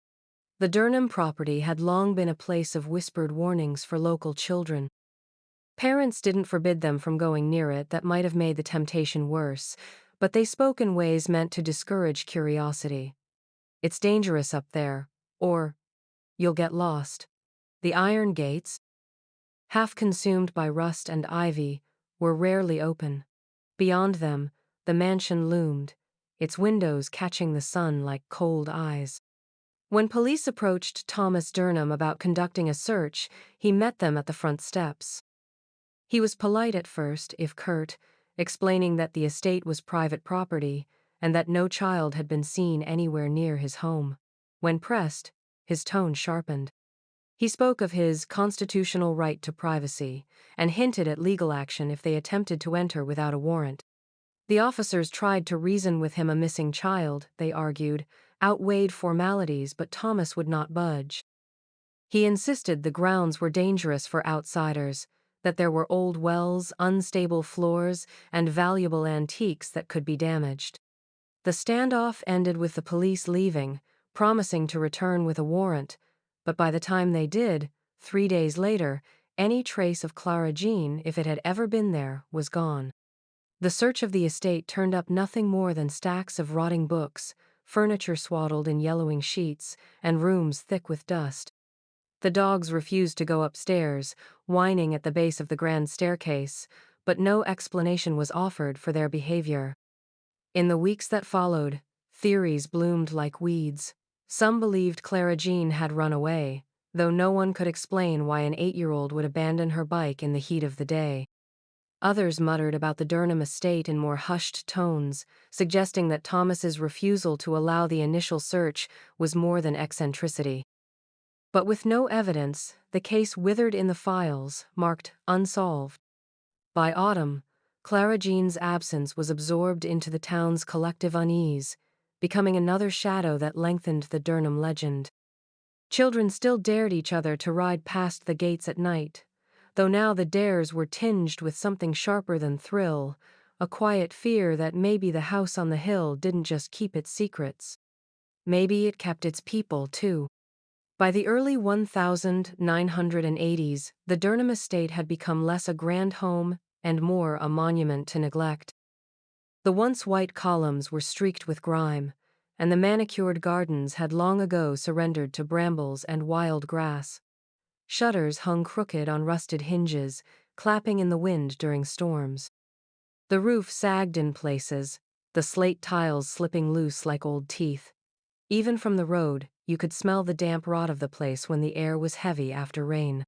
The Durnham property had long been a place of whispered warnings for local children. Parents didn't forbid them from going near it that might have made the temptation worse, but they spoke in ways meant to discourage curiosity. "It's dangerous up there," or "you'll get lost." The iron gates, half consumed by rust and ivy, were rarely open. Beyond them, the mansion loomed, its windows catching the sun like cold eyes. When police approached Thomas Durnham about conducting a search, he met them at the front steps. He was polite at first, if curt, explaining that the estate was private property and that no child had been seen anywhere near his home. When pressed, his tone sharpened. He spoke of his constitutional right to privacy and hinted at legal action if they attempted to enter without a warrant. The officers tried to reason with him. A missing child, they argued, outweighed formalities, but Thomas would not budge. He insisted the grounds were dangerous for outsiders, that there were old wells, unstable floors, and valuable antiques that could be damaged. The standoff ended with the police leaving, promising to return with a warrant, but by the time they did, 3 days later, any trace of Clara Jean, if it had ever been there, was gone. The search of the estate turned up nothing more than stacks of rotting books, furniture swaddled in yellowing sheets, and rooms thick with dust. The dogs refused to go upstairs, whining at the base of the grand staircase, but no explanation was offered for their behavior. In the weeks that followed, theories bloomed like weeds. Some believed Clara Jean had run away, though no one could explain why an 8-year-old would abandon her bike in the heat of the day. Others muttered about the Durnham estate in more hushed tones, suggesting that Thomas's refusal to allow the initial search was more than eccentricity. But with no evidence, the case withered in the files, marked unsolved. By autumn, Clara Jean's absence was absorbed into the town's collective unease, becoming another shadow that lengthened the Durnham legend. Children still dared each other to ride past the gates at night, though now the dares were tinged with something sharper than thrill, a quiet fear that maybe the house on the hill didn't just keep its secrets. Maybe it kept its people, too. By the early 1980s, the Durnham estate had become less a grand home and more a monument to neglect. The once white columns were streaked with grime, and the manicured gardens had long ago surrendered to brambles and wild grass. Shutters hung crooked on rusted hinges, clapping in the wind during storms. The roof sagged in places, the slate tiles slipping loose like old teeth. Even from the road, you could smell the damp rot of the place when the air was heavy after rain.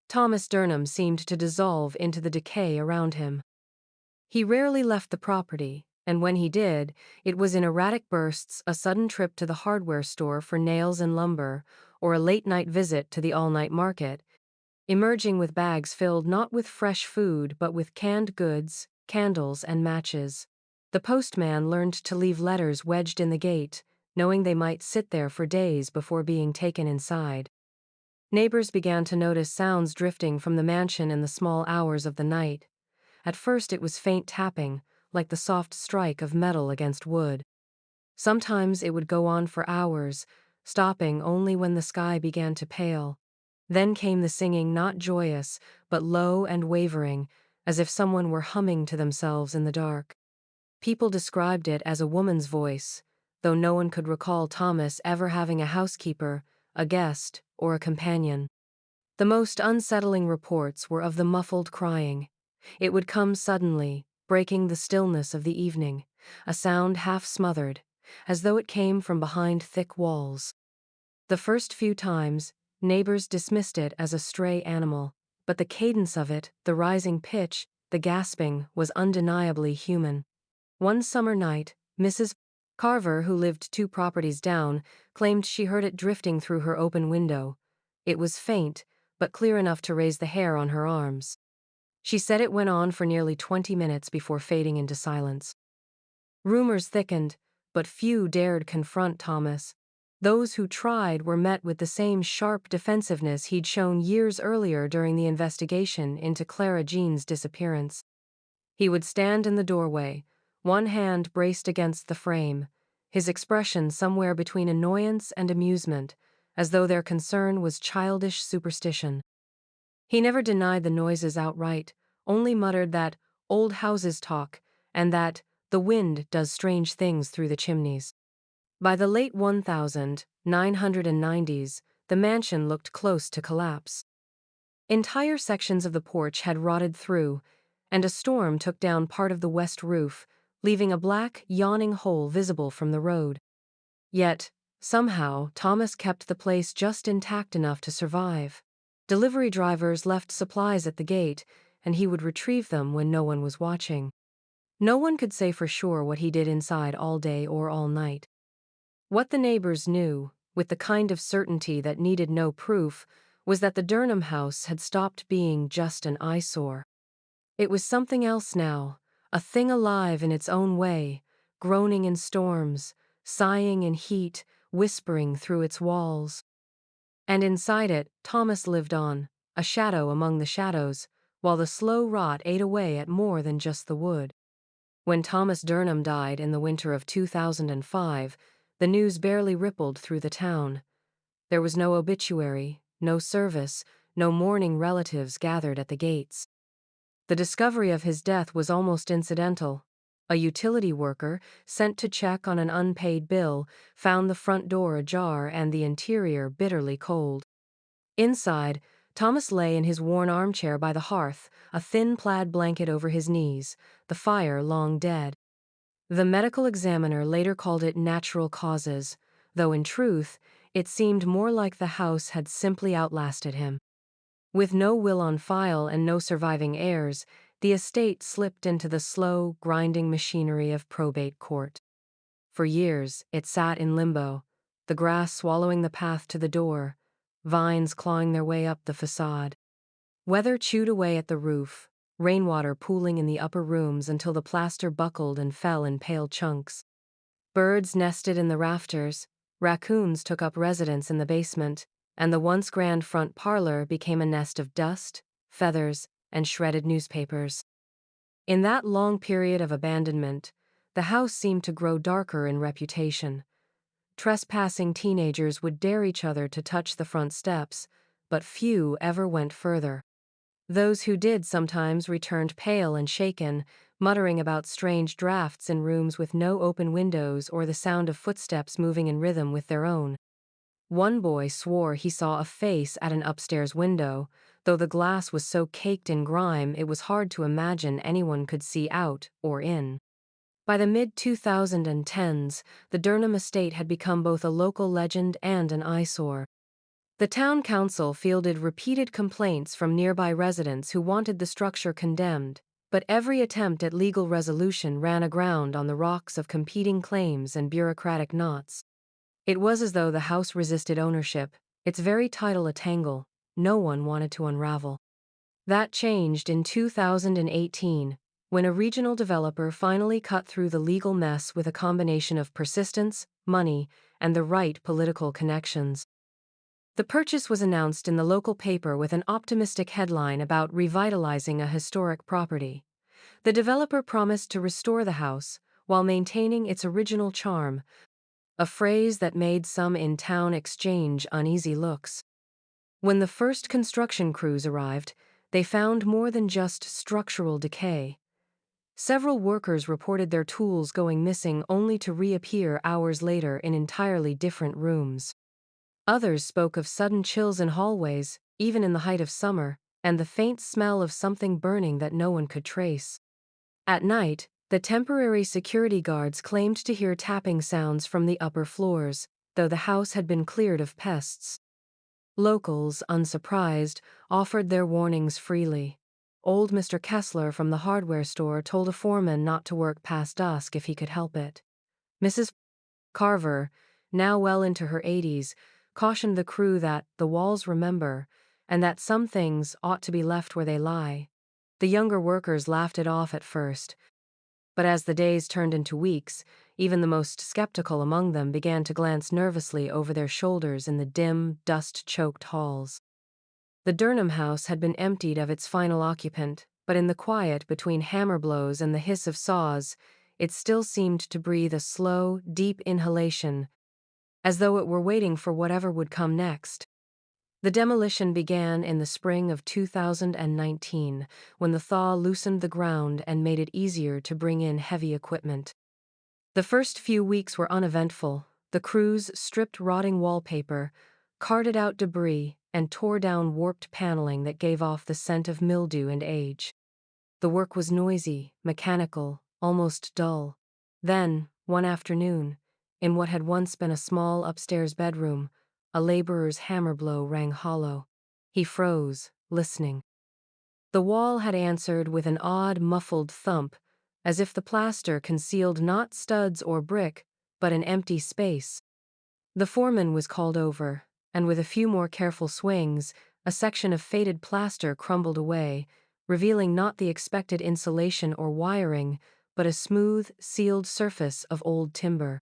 Thomas Durnham seemed to dissolve into the decay around him. He rarely left the property, and when he did, it was in erratic bursts: a sudden trip to the hardware store for nails and lumber, or a late-night visit to the all-night market, emerging with bags filled not with fresh food but with canned goods, candles, and matches. The postman learned to leave letters wedged in the gate, knowing they might sit there for days before being taken inside. Neighbors began to notice sounds drifting from the mansion in the small hours of the night. At first it was faint tapping, like the soft strike of metal against wood. Sometimes it would go on for hours, stopping only when the sky began to pale. Then came the singing, not joyous, but low and wavering, as if someone were humming to themselves in the dark. People described it as a woman's voice, though no one could recall Thomas ever having a housekeeper, a guest, or a companion. The most unsettling reports were of the muffled crying. It would come suddenly, breaking the stillness of the evening, a sound half smothered, as though it came from behind thick walls. The first few times, neighbors dismissed it as a stray animal, but the cadence of it, the rising pitch, the gasping, was undeniably human. One summer night, Mrs. Carver, who lived 2 properties down, claimed she heard it drifting through her open window. It was faint, but clear enough to raise the hair on her arms. She said it went on for nearly 20 minutes before fading into silence. Rumors thickened, but few dared confront Thomas. Those who tried were met with the same sharp defensiveness he'd shown years earlier during the investigation into Clara Jean's disappearance. He would stand in the doorway, one hand braced against the frame, his expression somewhere between annoyance and amusement, as though their concern was childish superstition. He never denied the noises outright, only muttered that old houses talk and that the wind does strange things through the chimneys. By the late 1990s, the mansion looked close to collapse. Entire sections of the porch had rotted through, and a storm took down part of the west roof, leaving a black, yawning hole visible from the road. Yet, somehow, Thomas kept the place just intact enough to survive. Delivery drivers left supplies at the gate, and he would retrieve them when no one was watching. No one could say for sure what he did inside all day or all night. What the neighbors knew, with the kind of certainty that needed no proof, was that the Durnham house had stopped being just an eyesore. It was something else now, a thing alive in its own way, groaning in storms, sighing in heat, whispering through its walls. And inside it, Thomas lived on, a shadow among the shadows, while the slow rot ate away at more than just the wood. When Thomas Durnham died in the winter of 2005, the news barely rippled through the town. There was no obituary, no service, no mourning relatives gathered at the gates. The discovery of his death was almost incidental. A utility worker, sent to check on an unpaid bill, found the front door ajar and the interior bitterly cold. Inside, Thomas lay in his worn armchair by the hearth, a thin plaid blanket over his knees, the fire long dead. The medical examiner later called it natural causes, though in truth, it seemed more like the house had simply outlasted him. With no will on file and no surviving heirs, the estate slipped into the slow, grinding machinery of probate court. For years, it sat in limbo, the grass swallowing the path to the door, vines clawing their way up the facade. Weather chewed away at the roof, rainwater pooling in the upper rooms until the plaster buckled and fell in pale chunks. Birds nested in the rafters, raccoons took up residence in the basement, and the once grand front parlor became a nest of dust, feathers, and shredded newspapers. In that long period of abandonment, the house seemed to grow darker in reputation. Trespassing teenagers would dare each other to touch the front steps, but few ever went further. Those who did sometimes returned pale and shaken, muttering about strange drafts in rooms with no open windows or the sound of footsteps moving in rhythm with their own. One boy swore he saw a face at an upstairs window, though the glass was so caked in grime it was hard to imagine anyone could see out or in. By the mid-2010s, the Durnham estate had become both a local legend and an eyesore. The town council fielded repeated complaints from nearby residents who wanted the structure condemned, but every attempt at legal resolution ran aground on the rocks of competing claims and bureaucratic knots. It was as though the house resisted ownership, its very title a tangle no one wanted to unravel. That changed in 2018, when a regional developer finally cut through the legal mess with a combination of persistence, money, and the right political connections. The purchase was announced in the local paper with an optimistic headline about revitalizing a historic property. The developer promised to restore the house while maintaining its original charm, a phrase that made some in town exchange uneasy looks. When the first construction crews arrived, they found more than just structural decay. Several workers reported their tools going missing only to reappear hours later in entirely different rooms. Others spoke of sudden chills in hallways, even in the height of summer, and the faint smell of something burning that no one could trace. At night, the temporary security guards claimed to hear tapping sounds from the upper floors, though the house had been cleared of pests. Locals, unsurprised, offered their warnings freely. Old Mr. Kessler from the hardware store told a foreman not to work past dusk if he could help it. Mrs. Carver, now well into her 80s, cautioned the crew that the walls remember, and that some things ought to be left where they lie. The younger workers laughed it off at first, but as the days turned into weeks, even the most skeptical among them began to glance nervously over their shoulders in the dim, dust-choked halls. The Durnham house had been emptied of its final occupant, but in the quiet between hammer blows and the hiss of saws, it still seemed to breathe a slow, deep inhalation, as though it were waiting for whatever would come next. The demolition began in the spring of 2019, when the thaw loosened the ground and made it easier to bring in heavy equipment. The first few weeks were uneventful. The crews stripped rotting wallpaper, carted out debris, and tore down warped paneling that gave off the scent of mildew and age. The work was noisy, mechanical, almost dull. Then, one afternoon, in what had once been a small upstairs bedroom, a laborer's hammer blow rang hollow. He froze, listening. The wall had answered with an odd, muffled thump, as if the plaster concealed not studs or brick, but an empty space. The foreman was called over, and with a few more careful swings, a section of faded plaster crumbled away, revealing not the expected insulation or wiring, but a smooth, sealed surface of old timber.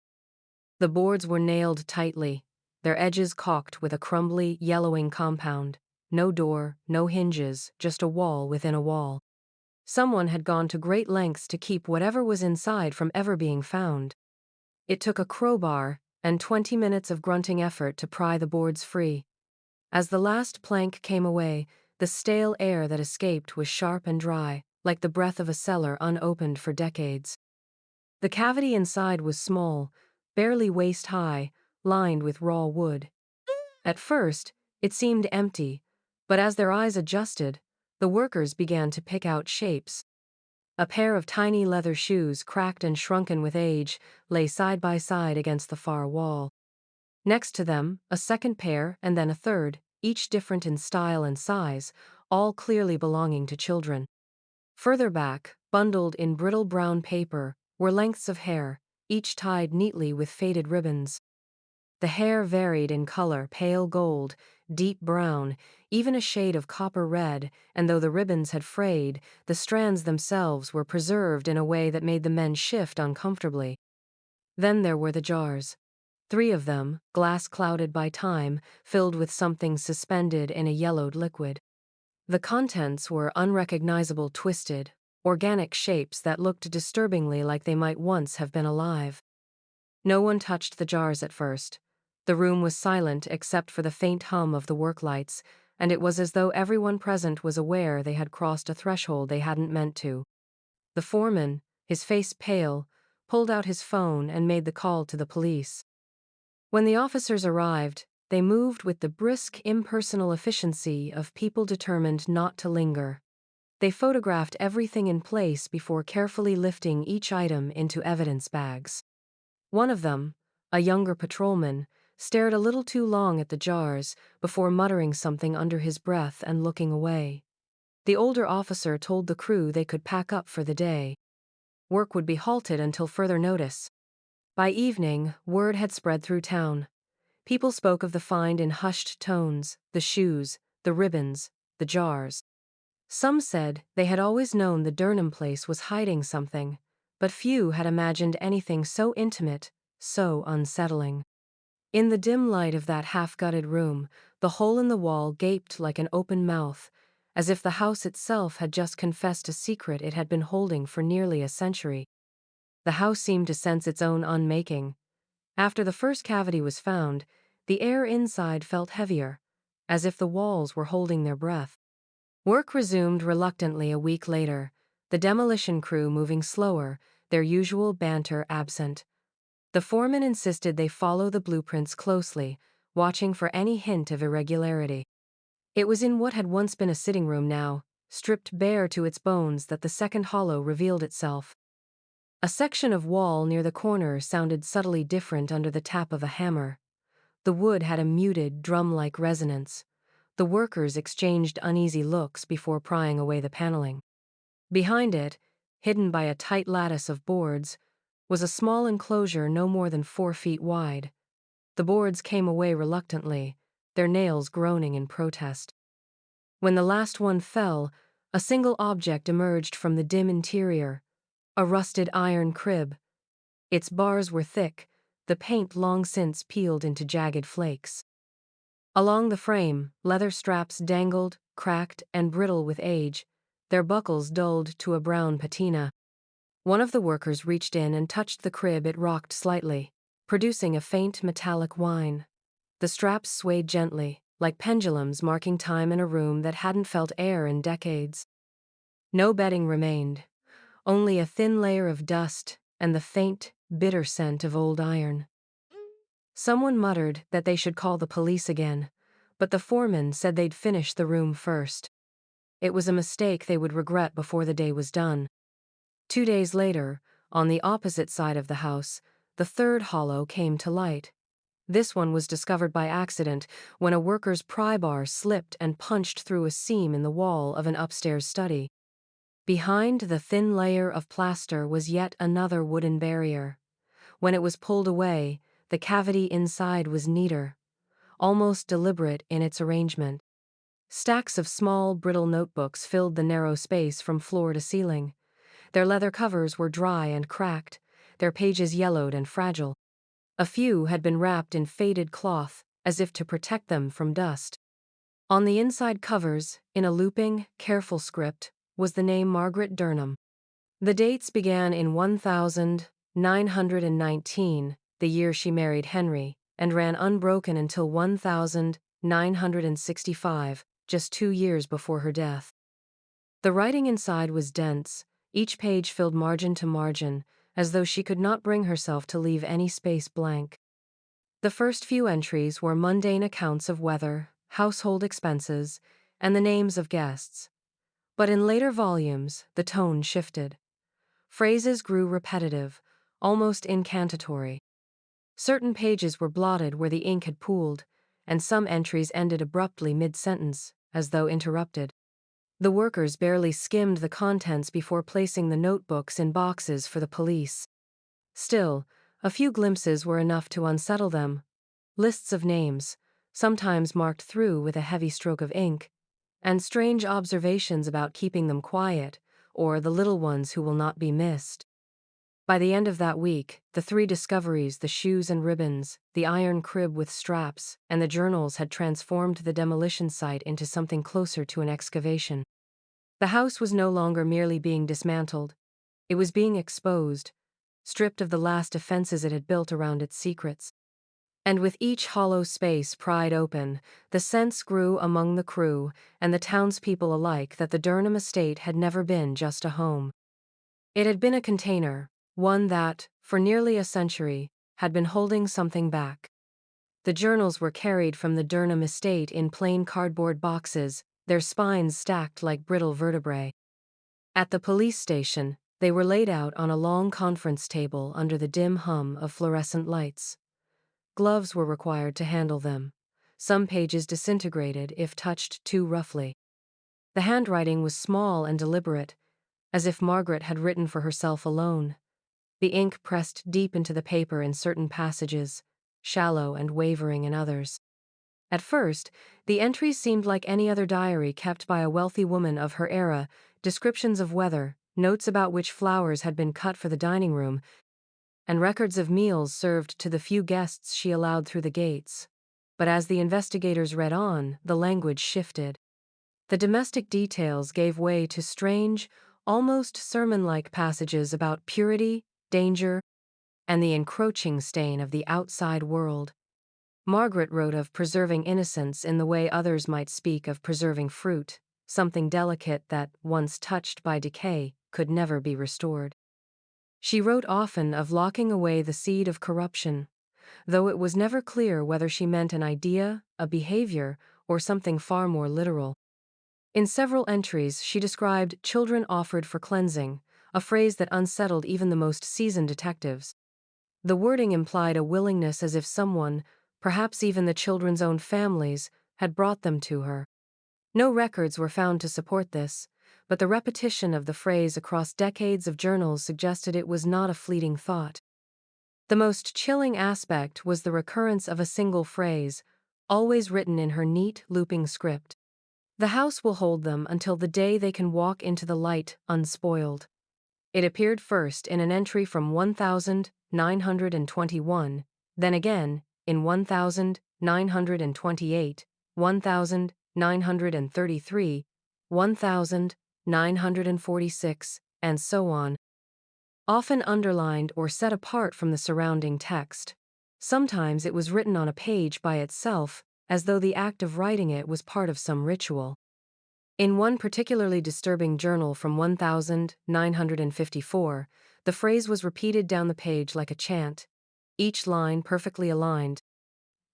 The boards were nailed tightly, their edges caulked with a crumbly, yellowing compound. No door, no hinges, just a wall within a wall. Someone had gone to great lengths to keep whatever was inside from ever being found. It took a crowbar and 20 minutes of grunting effort to pry the boards free. As the last plank came away, the stale air that escaped was sharp and dry, like the breath of a cellar unopened for decades. The cavity inside was small, barely waist-high, lined with raw wood. At first, it seemed empty, but as their eyes adjusted, the workers began to pick out shapes. A pair of tiny leather shoes, cracked and shrunken with age, lay side by side against the far wall. Next to them, a second pair and then a third, each different in style and size, all clearly belonging to children. Further back, bundled in brittle brown paper, were lengths of hair, each tied neatly with faded ribbons. The hair varied in color: pale gold, deep brown, even a shade of copper red, and though the ribbons had frayed, the strands themselves were preserved in a way that made the men shift uncomfortably. Then there were the jars. 3 of them, glass-clouded by time, filled with something suspended in a yellowed liquid. The contents were unrecognizable, twisted, organic shapes that looked disturbingly like they might once have been alive. No one touched the jars at first. The room was silent except for the faint hum of the work lights, and it was as though everyone present was aware they had crossed a threshold they hadn't meant to. The foreman, his face pale, pulled out his phone and made the call to the police. When the officers arrived, they moved with the brisk, impersonal efficiency of people determined not to linger. They photographed everything in place before carefully lifting each item into evidence bags. One of them, a younger patrolman, stared a little too long at the jars before muttering something under his breath and looking away. The older officer told the crew they could pack up for the day. Work would be halted until further notice. By evening, word had spread through town. People spoke of the find in hushed tones: the shoes, the ribbons, the jars. Some said they had always known the Durnham place was hiding something, but few had imagined anything so intimate, so unsettling. In the dim light of that half-gutted room, the hole in the wall gaped like an open mouth, as if the house itself had just confessed a secret it had been holding for nearly a century. The house seemed to sense its own unmaking. After the first cavity was found, the air inside felt heavier, as if the walls were holding their breath. Work resumed reluctantly a week later, the demolition crew moving slower, their usual banter absent. The foreman insisted they follow the blueprints closely, watching for any hint of irregularity. It was in what had once been a sitting room now, stripped bare to its bones, that the second hollow revealed itself. A section of wall near the corner sounded subtly different under the tap of a hammer. The wood had a muted, drum-like resonance. The workers exchanged uneasy looks before prying away the paneling. Behind it, hidden by a tight lattice of boards, was a small enclosure no more than 4 feet wide. The boards came away reluctantly, their nails groaning in protest. When the last one fell, A single object emerged from the dim interior, a rusted iron crib. Its bars were thick, the paint long since peeled into jagged flakes. Along the frame, leather straps dangled, cracked and brittle with age, their buckles dulled to a brown patina. One of the workers reached in and touched the crib. It rocked slightly, producing a faint metallic whine. The straps swayed gently, like pendulums marking time in a room that hadn't felt air in decades. No bedding remained, only a thin layer of dust and the faint, bitter scent of old iron. Someone muttered that they should call the police again, but the foreman said they'd finish the room first. It was a mistake they would regret before the day was done. 2 days later, on the opposite side of the house, the third hollow came to light. This one was discovered by accident when a worker's pry bar slipped and punched through a seam in the wall of an upstairs study. Behind the thin layer of plaster was yet another wooden barrier. When it was pulled away, the cavity inside was neater, almost deliberate in its arrangement. Stacks of small, brittle notebooks filled the narrow space from floor to ceiling. Their leather covers were dry and cracked, their pages yellowed and fragile. A few had been wrapped in faded cloth, as if to protect them from dust. On the inside covers, in a looping, careful script, was the name Margaret Durnham. The dates began in 1919, the year she married Henry, and ran unbroken until 1965, just 2 years before her death. The writing inside was dense, each page filled margin to margin, as though she could not bring herself to leave any space blank. The first few entries were mundane accounts of weather, household expenses, and the names of guests. But in later volumes, the tone shifted. Phrases grew repetitive, almost incantatory. Certain pages were blotted where the ink had pooled, and some entries ended abruptly mid-sentence, as though interrupted. The workers barely skimmed the contents before placing the notebooks in boxes for the police. Still, a few glimpses were enough to unsettle them. Lists of names, sometimes marked through with a heavy stroke of ink, and strange observations about keeping them quiet, or the little ones who will not be missed. By the end of that week, the 3 discoveries, the shoes and ribbons, the iron crib with straps, and the journals had transformed the demolition site into something closer to an excavation. The house was no longer merely being dismantled. It was being exposed, stripped of the last defenses it had built around its secrets. And with each hollow space pried open, the sense grew among the crew and the townspeople alike that the Durnham estate had never been just a home. It had been a container, one that, for nearly a century, had been holding something back. The journals were carried from the Durnham estate in plain cardboard boxes, their spines stacked like brittle vertebrae. At the police station, they were laid out on a long conference table under the dim hum of fluorescent lights. Gloves were required to handle them. Some pages disintegrated if touched too roughly. The handwriting was small and deliberate, as if Margaret had written for herself alone. The ink pressed deep into the paper in certain passages, shallow and wavering in others. At first, the entries seemed like any other diary kept by a wealthy woman of her era, descriptions of weather, notes about which flowers had been cut for the dining room, and records of meals served to the few guests she allowed through the gates. But as the investigators read on, the language shifted. The domestic details gave way to strange, almost sermon-like passages about purity, danger, and the encroaching stain of the outside world. Margaret wrote of preserving innocence in the way others might speak of preserving fruit, something delicate that, once touched by decay, could never be restored. She wrote often of locking away the seed of corruption, though it was never clear whether she meant an idea, a behavior, or something far more literal. In several entries, she described children offered for cleansing, a phrase that unsettled even the most seasoned detectives. The wording implied a willingness as if someone, perhaps even the children's own families, had brought them to her. No records were found to support this, but the repetition of the phrase across decades of journals suggested it was not a fleeting thought. The most chilling aspect was the recurrence of a single phrase, always written in her neat, looping script. The house will hold them until the day they can walk into the light unspoiled. It appeared first in an entry from 1921, then again in 1928, 1933, 1946, and so on, often underlined or set apart from the surrounding text. Sometimes it was written on a page by itself, as though the act of writing it was part of some ritual. In one particularly disturbing journal from 1954, the phrase was repeated down the page like a chant, each line perfectly aligned,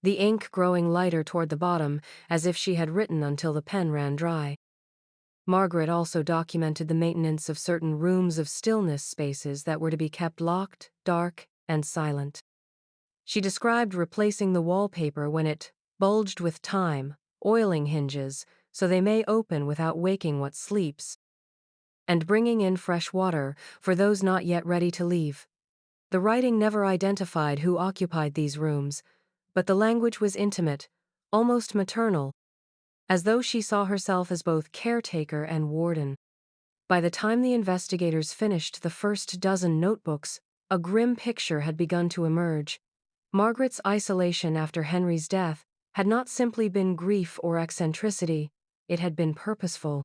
the ink growing lighter toward the bottom, as if she had written until the pen ran dry. Margaret also documented the maintenance of certain rooms of stillness spaces that were to be kept locked, dark, and silent. She described replacing the wallpaper when it bulged with time, oiling hinges, so they may open without waking what sleeps, and bringing in fresh water for those not yet ready to leave. The writing never identified who occupied these rooms, but the language was intimate, almost maternal, as though she saw herself as both caretaker and warden. By the time the investigators finished the first dozen notebooks, a grim picture had begun to emerge. Margaret's isolation after Henry's death had not simply been grief or eccentricity, it had been purposeful.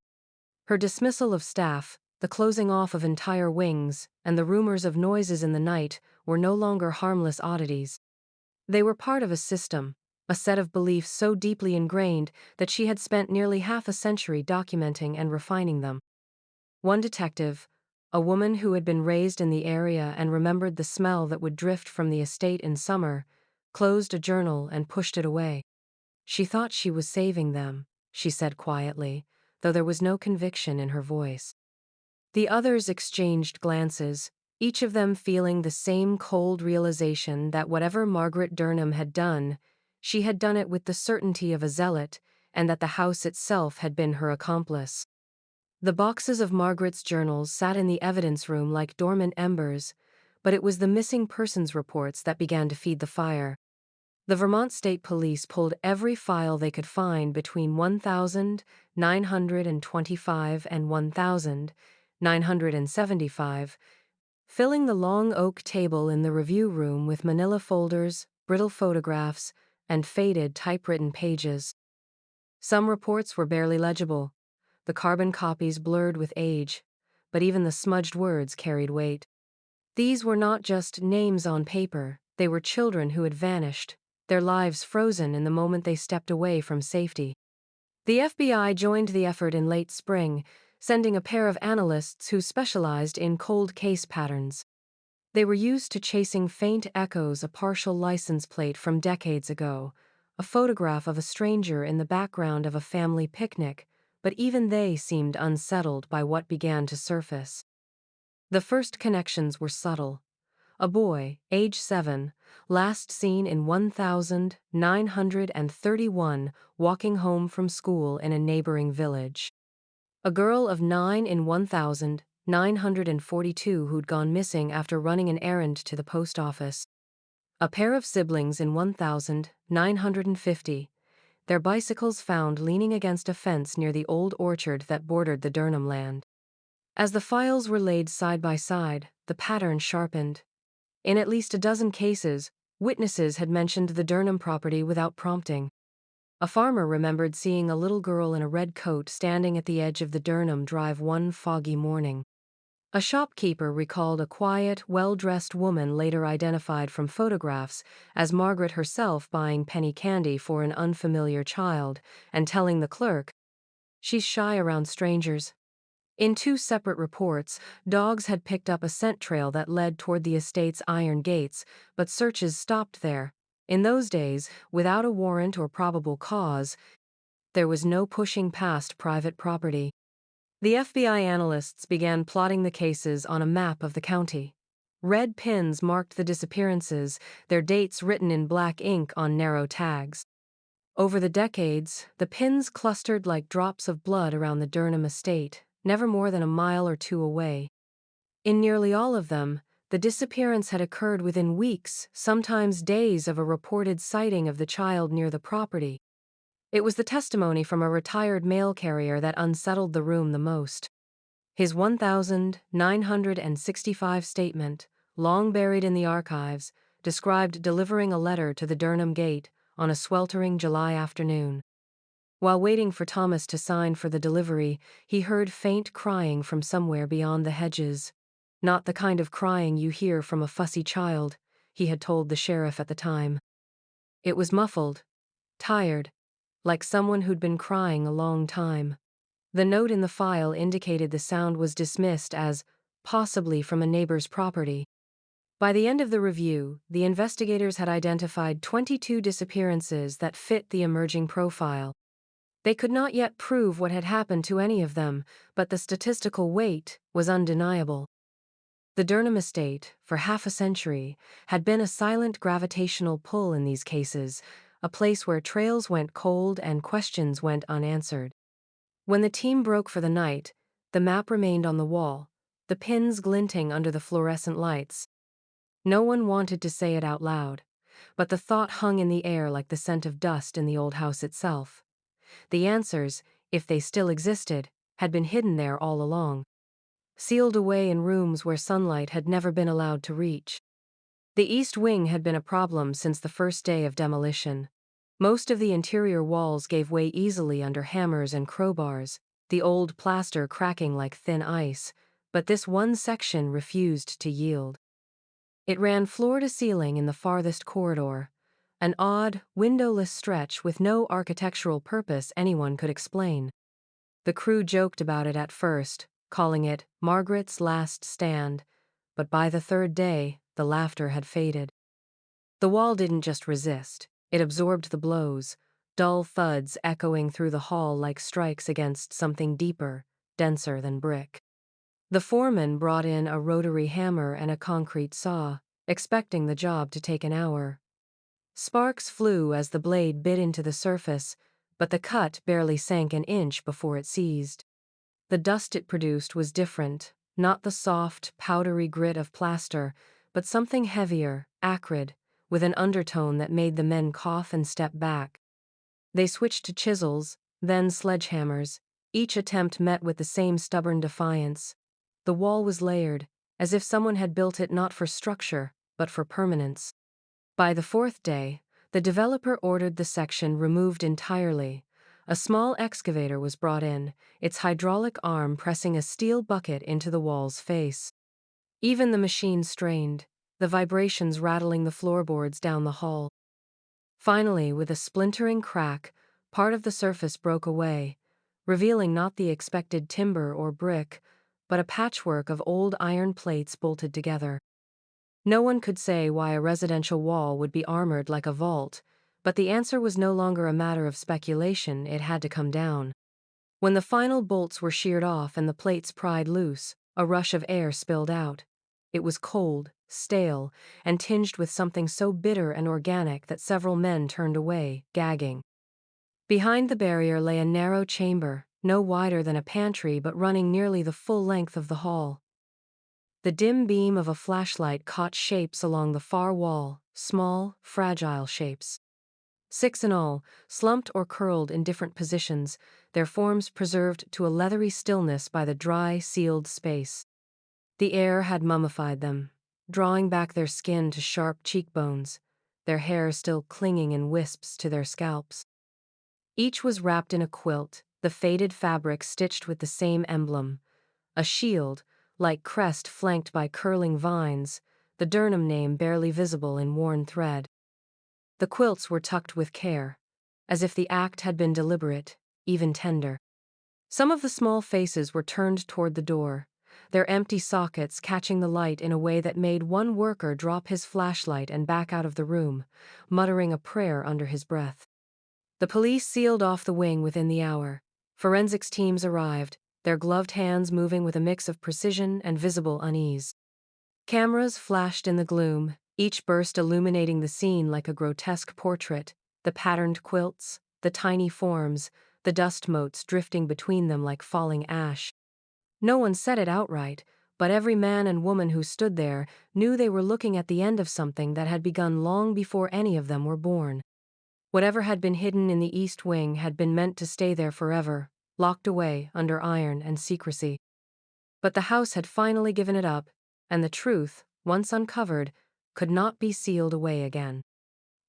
Her dismissal of staff, the closing off of entire wings, and the rumors of noises in the night were no longer harmless oddities. They were part of a system, a set of beliefs so deeply ingrained that she had spent nearly half a century documenting and refining them. One detective, a woman who had been raised in the area and remembered the smell that would drift from the estate in summer, closed a journal and pushed it away. She thought she was saving them, she said quietly, though there was no conviction in her voice. The others exchanged glances, each of them feeling the same cold realization that whatever Margaret Durnham had done, she had done it with the certainty of a zealot, and that the house itself had been her accomplice. The boxes of Margaret's journals sat in the evidence room like dormant embers, but it was the missing persons reports that began to feed the fire. The Vermont State Police pulled every file they could find between 1925 and 1975, filling the long oak table in the review room with manila folders, brittle photographs, and faded typewritten pages. Some reports were barely legible, the carbon copies blurred with age, but even the smudged words carried weight. These were not just names on paper, they were children who had vanished, their lives frozen in the moment they stepped away from safety. The FBI joined the effort in late spring, sending a pair of analysts who specialized in cold case patterns. They were used to chasing faint echoes, a partial license plate from decades ago, a photograph of a stranger in the background of a family picnic, but even they seemed unsettled by what began to surface. The first connections were subtle. A boy, age 7, last seen in 1931, walking home from school in a neighboring village. A girl of 9 in 1942 who'd gone missing after running an errand to the post office. A pair of siblings in 1950, their bicycles found leaning against a fence near the old orchard that bordered the Durnham land. As the files were laid side by side, the pattern sharpened. In at least a dozen cases, witnesses had mentioned the Durnham property without prompting. A farmer remembered seeing a little girl in a red coat standing at the edge of the Durnham Drive one foggy morning. A shopkeeper recalled a quiet, well-dressed woman later identified from photographs as Margaret herself buying penny candy for an unfamiliar child and telling the clerk, "She's shy around strangers." In two separate reports, dogs had picked up a scent trail that led toward the estate's iron gates, but searches stopped there. In those days, without a warrant or probable cause, there was no pushing past private property. The FBI analysts began plotting the cases on a map of the county. Red pins marked the disappearances, their dates written in black ink on narrow tags. Over the decades, the pins clustered like drops of blood around the Durnham estate, never more than a mile or two away. In nearly all of them, the disappearance had occurred within weeks, sometimes days of a reported sighting of the child near the property. It was the testimony from a retired mail carrier that unsettled the room the most. His 1965 statement, long buried in the archives, described delivering a letter to the Durnham gate on a sweltering July afternoon. While waiting for Thomas to sign for the delivery, he heard faint crying from somewhere beyond the hedges. Not the kind of crying you hear from a fussy child, he had told the sheriff at the time. It was muffled, tired, like someone who'd been crying a long time. The note in the file indicated the sound was dismissed as possibly from a neighbor's property. By the end of the review, the investigators had identified 22 disappearances that fit the emerging profile. They could not yet prove what had happened to any of them, but the statistical weight was undeniable. The Durnham estate, for half a century, had been a silent gravitational pull in these cases, a place where trails went cold and questions went unanswered. When the team broke for the night, the map remained on the wall, the pins glinting under the fluorescent lights. No one wanted to say it out loud, but the thought hung in the air like the scent of dust in the old house itself. The answers, if they still existed, had been hidden there all along, sealed away in rooms where sunlight had never been allowed to reach. The east wing had been a problem since the first day of demolition. Most of the interior walls gave way easily under hammers and crowbars, the old plaster cracking like thin ice, but this one section refused to yield. It ran floor to ceiling in the farthest corridor, an odd, windowless stretch with no architectural purpose anyone could explain. The crew joked about it at first, calling it Margaret's Last Stand, but by the third day, the laughter had faded. The wall didn't just resist, it absorbed the blows, dull thuds echoing through the hall like strikes against something deeper, denser than brick. The foreman brought in a rotary hammer and a concrete saw, expecting the job to take an hour. Sparks flew as the blade bit into the surface, but the cut barely sank an inch before it seized. The dust it produced was different, not the soft, powdery grit of plaster, but something heavier, acrid, with an undertone that made the men cough and step back. They switched to chisels, then sledgehammers, each attempt met with the same stubborn defiance. The wall was layered, as if someone had built it not for structure, but for permanence. By the fourth day, the developer ordered the section removed entirely. A small excavator was brought in, its hydraulic arm pressing a steel bucket into the wall's face. Even the machine strained, the vibrations rattling the floorboards down the hall. Finally, with a splintering crack, part of the surface broke away, revealing not the expected timber or brick, but a patchwork of old iron plates bolted together. No one could say why a residential wall would be armored like a vault, but the answer was no longer a matter of speculation, it had to come down. When the final bolts were sheared off and the plates pried loose, a rush of air spilled out. It was cold, stale, and tinged with something so bitter and organic that several men turned away, gagging. Behind the barrier lay a narrow chamber, no wider than a pantry but running nearly the full length of the hall. The dim beam of a flashlight caught shapes along the far wall, small, fragile shapes. 6 in all, slumped or curled in different positions, their forms preserved to a leathery stillness by the dry, sealed space. The air had mummified them, drawing back their skin to sharp cheekbones, their hair still clinging in wisps to their scalps. Each was wrapped in a quilt, the faded fabric stitched with the same emblem, a shield, like crest flanked by curling vines, the Durnham name barely visible in worn thread. The quilts were tucked with care, as if the act had been deliberate, even tender. Some of the small faces were turned toward the door, their empty sockets catching the light in a way that made one worker drop his flashlight and back out of the room, muttering a prayer under his breath. The police sealed off the wing within the hour. Forensics teams arrived, their gloved hands moving with a mix of precision and visible unease. Cameras flashed in the gloom, each burst illuminating the scene like a grotesque portrait, the patterned quilts, the tiny forms, the dust motes drifting between them like falling ash. No one said it outright, but every man and woman who stood there knew they were looking at the end of something that had begun long before any of them were born. Whatever had been hidden in the East Wing had been meant to stay there forever, locked away under iron and secrecy. But the house had finally given it up, and the truth, once uncovered, could not be sealed away again.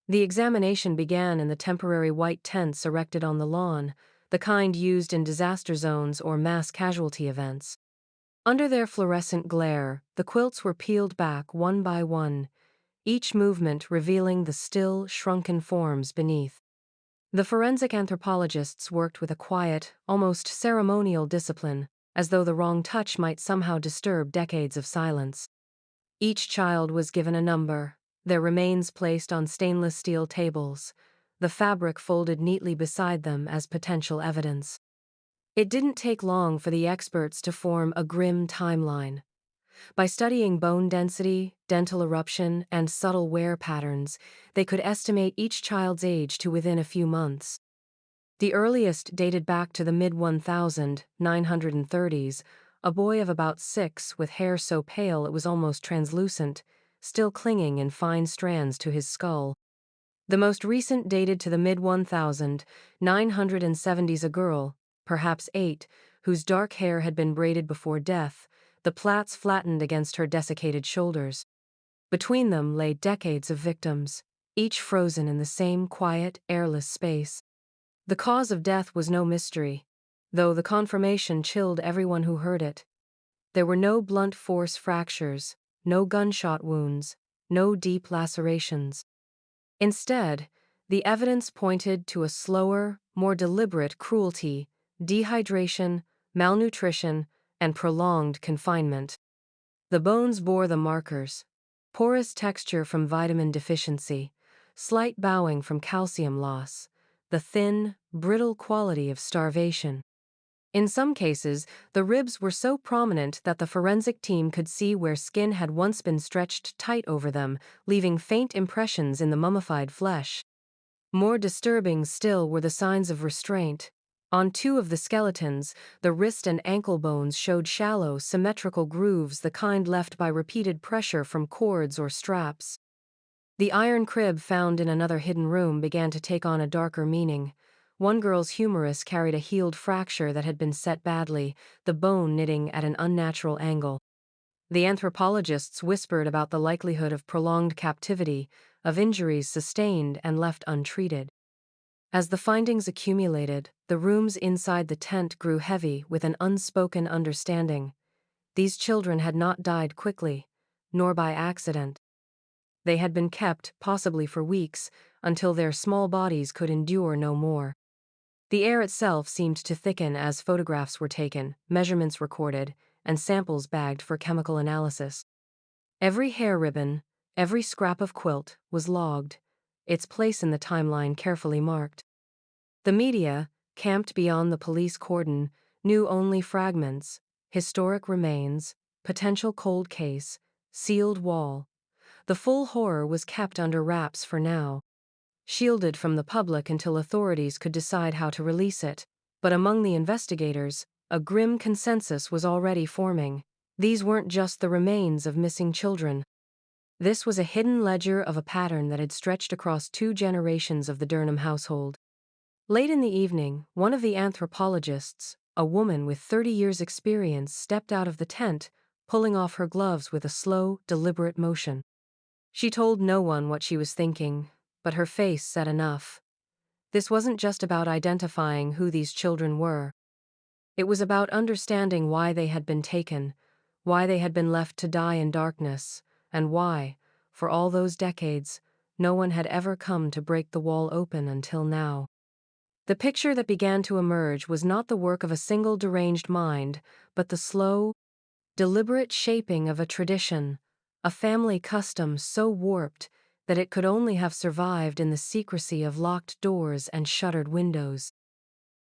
The examination began in the temporary white tents erected on the lawn, the kind used in disaster zones or mass casualty events. Under their fluorescent glare, the quilts were peeled back one by one, each movement revealing the still, shrunken forms beneath. The forensic anthropologists worked with a quiet, almost ceremonial discipline, as though the wrong touch might somehow disturb decades of silence. Each child was given a number, their remains placed on stainless steel tables, the fabric folded neatly beside them as potential evidence. It didn't take long for the experts to form a grim timeline. By studying bone density, dental eruption, and subtle wear patterns, they could estimate each child's age to within a few months. The earliest dated back to the mid-1930s, a boy of about 6 with hair so pale it was almost translucent, still clinging in fine strands to his skull. The most recent dated to the mid-1970s, a girl, perhaps 8, whose dark hair had been braided before death, the plaits flattened against her desiccated shoulders. Between them lay decades of victims, each frozen in the same quiet, airless space. The cause of death was no mystery, though the confirmation chilled everyone who heard it. There were no blunt force fractures, no gunshot wounds, no deep lacerations. Instead, the evidence pointed to a slower, more deliberate cruelty, dehydration, malnutrition, and prolonged confinement. The bones bore the markers: porous texture from vitamin deficiency, slight bowing from calcium loss, the thin, brittle quality of starvation. In some cases, the ribs were so prominent that the forensic team could see where skin had once been stretched tight over them, leaving faint impressions in the mummified flesh. More disturbing still were the signs of restraint. On 2 of the skeletons, the wrist and ankle bones showed shallow, symmetrical grooves, the kind left by repeated pressure from cords or straps. The iron crib found in another hidden room began to take on a darker meaning. One girl's humerus carried a healed fracture that had been set badly, the bone knitting at an unnatural angle. The anthropologists whispered about the likelihood of prolonged captivity, of injuries sustained and left untreated. As the findings accumulated, the rooms inside the tent grew heavy with an unspoken understanding. These children had not died quickly, nor by accident. They had been kept, possibly for weeks, until their small bodies could endure no more. The air itself seemed to thicken as photographs were taken, measurements recorded, and samples bagged for chemical analysis. Every hair ribbon, every scrap of quilt, was logged, its place in the timeline carefully marked. The media, camped beyond the police cordon, knew only fragments: historic remains, potential cold case, sealed wall. The full horror was kept under wraps for now, shielded from the public until authorities could decide how to release it. But among the investigators, a grim consensus was already forming. These weren't just the remains of missing children. This was a hidden ledger of a pattern that had stretched across 2 generations of the Durnham household. Late in the evening, one of the anthropologists, a woman with 30 years' experience, stepped out of the tent, pulling off her gloves with a slow, deliberate motion. She told no one what she was thinking, but her face said enough. This wasn't just about identifying who these children were. It was about understanding why they had been taken, why they had been left to die in darkness, and why, for all those decades, no one had ever come to break the wall open until now. The picture that began to emerge was not the work of a single deranged mind, but the slow, deliberate shaping of a tradition, a family custom so warped that it could only have survived in the secrecy of locked doors and shuttered windows.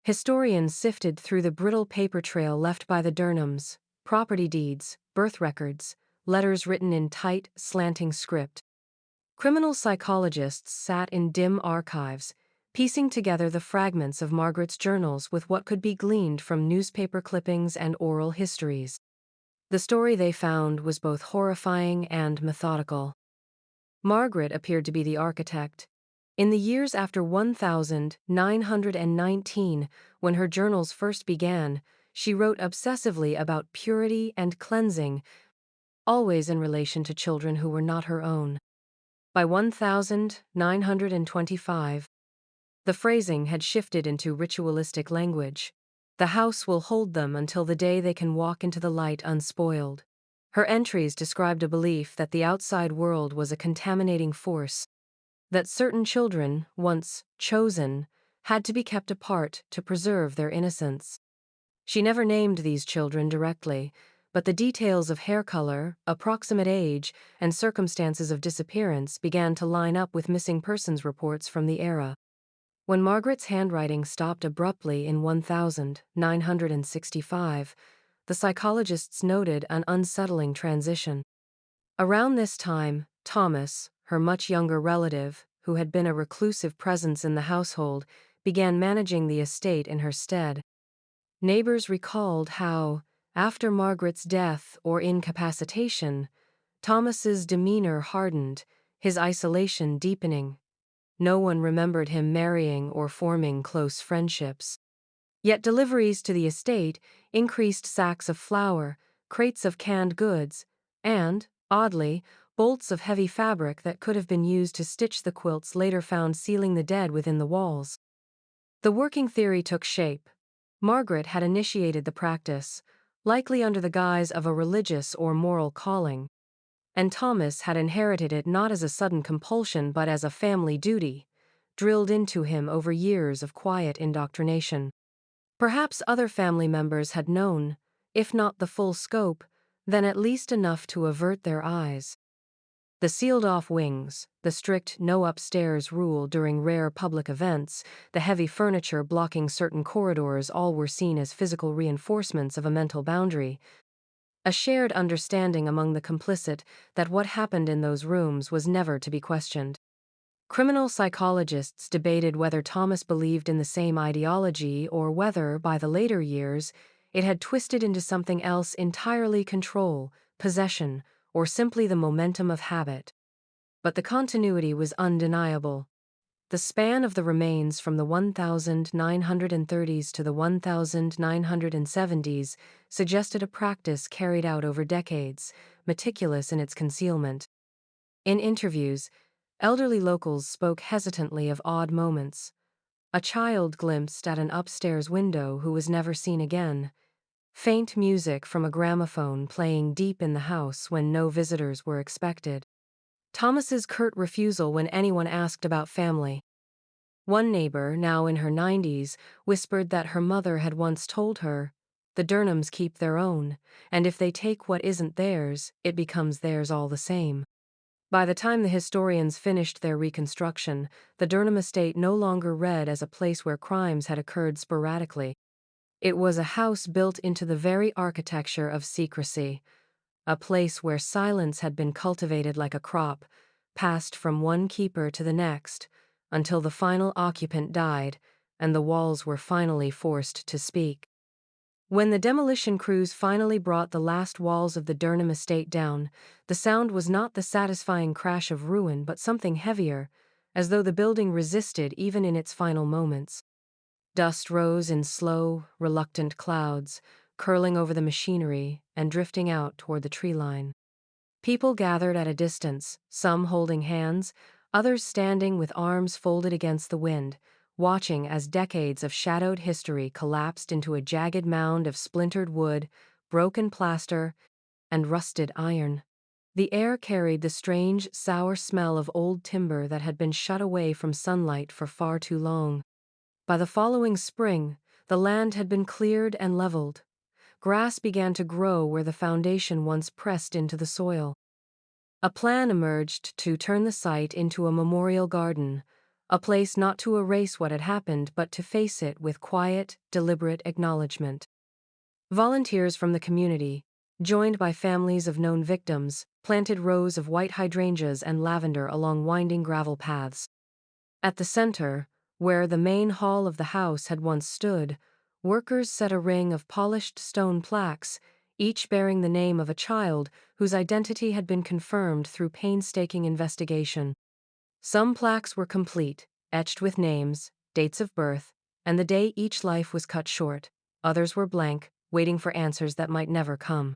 Historians sifted through the brittle paper trail left by the Durnhams: property deeds, birth records, letters written in tight, slanting script. Criminal psychologists sat in dim archives, piecing together the fragments of Margaret's journals with what could be gleaned from newspaper clippings and oral histories. The story they found was both horrifying and methodical. Margaret appeared to be the architect. In the years after 1919, when her journals first began, she wrote obsessively about purity and cleansing, always in relation to children who were not her own. By 1925, the phrasing had shifted into ritualistic language. The house will hold them until the day they can walk into the light unspoiled. Her entries described a belief that the outside world was a contaminating force, that certain children, once chosen, had to be kept apart to preserve their innocence. She never named these children directly, but the details of hair color, approximate age, and circumstances of disappearance began to line up with missing persons reports from the era. When Margaret's handwriting stopped abruptly in 1965, the psychologists noted an unsettling transition. Around this time, Thomas, her much younger relative, who had been a reclusive presence in the household, began managing the estate in her stead. Neighbors recalled how, after Margaret's death or incapacitation, Thomas's demeanor hardened, his isolation deepening. No one remembered him marrying or forming close friendships. Yet deliveries to the estate increased sacks of flour, crates of canned goods, and, oddly, bolts of heavy fabric that could have been used to stitch the quilts later found sealing the dead within the walls. The working theory took shape. Margaret had initiated the practice, likely under the guise of a religious or moral calling, and Thomas had inherited it not as a sudden compulsion but as a family duty, drilled into him over years of quiet indoctrination. Perhaps other family members had known, if not the full scope, then at least enough to avert their eyes. The sealed-off wings, the strict no-upstairs rule during rare public events, the heavy furniture blocking certain corridors all were seen as physical reinforcements of a mental boundary, a shared understanding among the complicit that what happened in those rooms was never to be questioned. Criminal psychologists debated whether Thomas believed in the same ideology or whether, by the later years, it had twisted into something else entirely: control, possession, or simply the momentum of habit. But the continuity was undeniable. The span of the remains from the 1930s to the 1970s suggested a practice carried out over decades, meticulous in its concealment. In interviews, elderly locals spoke hesitantly of odd moments. A child glimpsed at an upstairs window who was never seen again. Faint music from a gramophone playing deep in the house when no visitors were expected. Thomas's curt refusal when anyone asked about family. One neighbor, now in her 90s, whispered that her mother had once told her, "The Durnhams keep their own, and if they take what isn't theirs, it becomes theirs all the same." By the time the historians finished their reconstruction, the Durnham estate no longer read as a place where crimes had occurred sporadically. It was a house built into the very architecture of secrecy, a place where silence had been cultivated like a crop, passed from one keeper to the next, until the final occupant died and the walls were finally forced to speak. When the demolition crews finally brought the last walls of the Durnham estate down, the sound was not the satisfying crash of ruin but something heavier, as though the building resisted even in its final moments. Dust rose in slow, reluctant clouds, curling over the machinery and drifting out toward the tree line. People gathered at a distance, some holding hands, others standing with arms folded against the wind, watching as decades of shadowed history collapsed into a jagged mound of splintered wood, broken plaster, and rusted iron. The air carried the strange, sour smell of old timber that had been shut away from sunlight for far too long. By the following spring, the land had been cleared and leveled. Grass began to grow where the foundation once pressed into the soil. A plan emerged to turn the site into a memorial garden, a place not to erase what had happened but to face it with quiet, deliberate acknowledgement. Volunteers from the community, joined by families of known victims, planted rows of white hydrangeas and lavender along winding gravel paths. At the center, where the main hall of the house had once stood, workers set a ring of polished stone plaques, each bearing the name of a child whose identity had been confirmed through painstaking investigation. Some plaques were complete, etched with names, dates of birth, and the day each life was cut short. Others were blank, waiting for answers that might never come.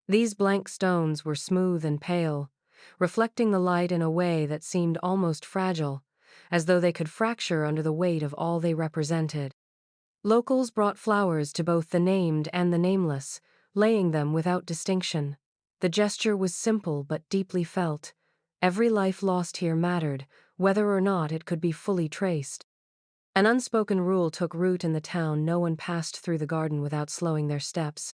These blank stones were smooth and pale, reflecting the light in a way that seemed almost fragile, as though they could fracture under the weight of all they represented. Locals brought flowers to both the named and the nameless, laying them without distinction. The gesture was simple but deeply felt. Every life lost here mattered, whether or not it could be fully traced. An unspoken rule took root in the town: no one passed through the garden without slowing their steps.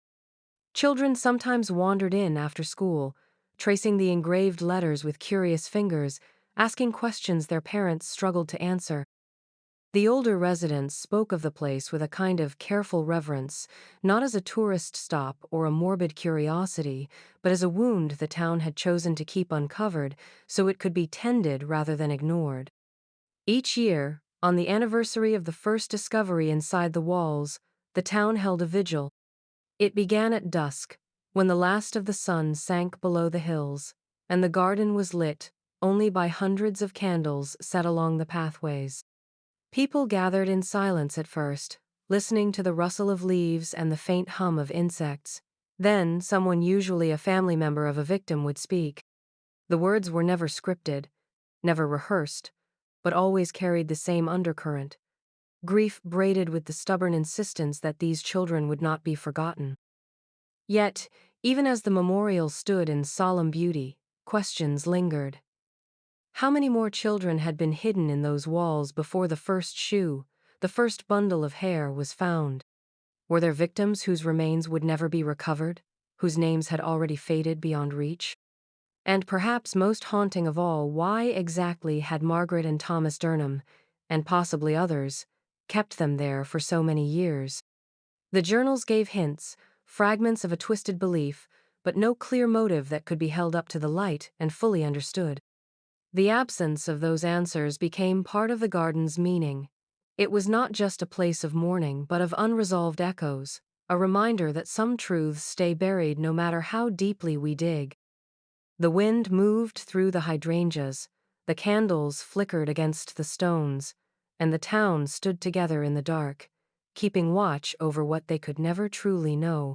Children sometimes wandered in after school, tracing the engraved letters with curious fingers, asking questions their parents struggled to answer. The older residents spoke of the place with a kind of careful reverence, not as a tourist stop or a morbid curiosity, but as a wound the town had chosen to keep uncovered so it could be tended rather than ignored. Each year, on the anniversary of the first discovery inside the walls, the town held a vigil. It began at dusk, when the last of the sun sank below the hills, and the garden was lit only by hundreds of candles set along the pathways. People gathered in silence at first, listening to the rustle of leaves and the faint hum of insects. Then, someone, usually a family member of a victim, would speak. The words were never scripted, never rehearsed, but always carried the same undercurrent: grief braided with the stubborn insistence that these children would not be forgotten. Yet, even as the memorial stood in solemn beauty, questions lingered. How many more children had been hidden in those walls before the first shoe, the first bundle of hair, was found? Were there victims whose remains would never be recovered, whose names had already faded beyond reach? And perhaps most haunting of all, why exactly had Margaret and Thomas Durnham, and possibly others, kept them there for so many years? The journals gave hints, fragments of a twisted belief, but no clear motive that could be held up to the light and fully understood. The absence of those answers became part of the garden's meaning. It was not just a place of mourning, but of unresolved echoes, a reminder that some truths stay buried no matter how deeply we dig. The wind moved through the hydrangeas, the candles flickered against the stones, and the town stood together in the dark, keeping watch over what they could never truly know.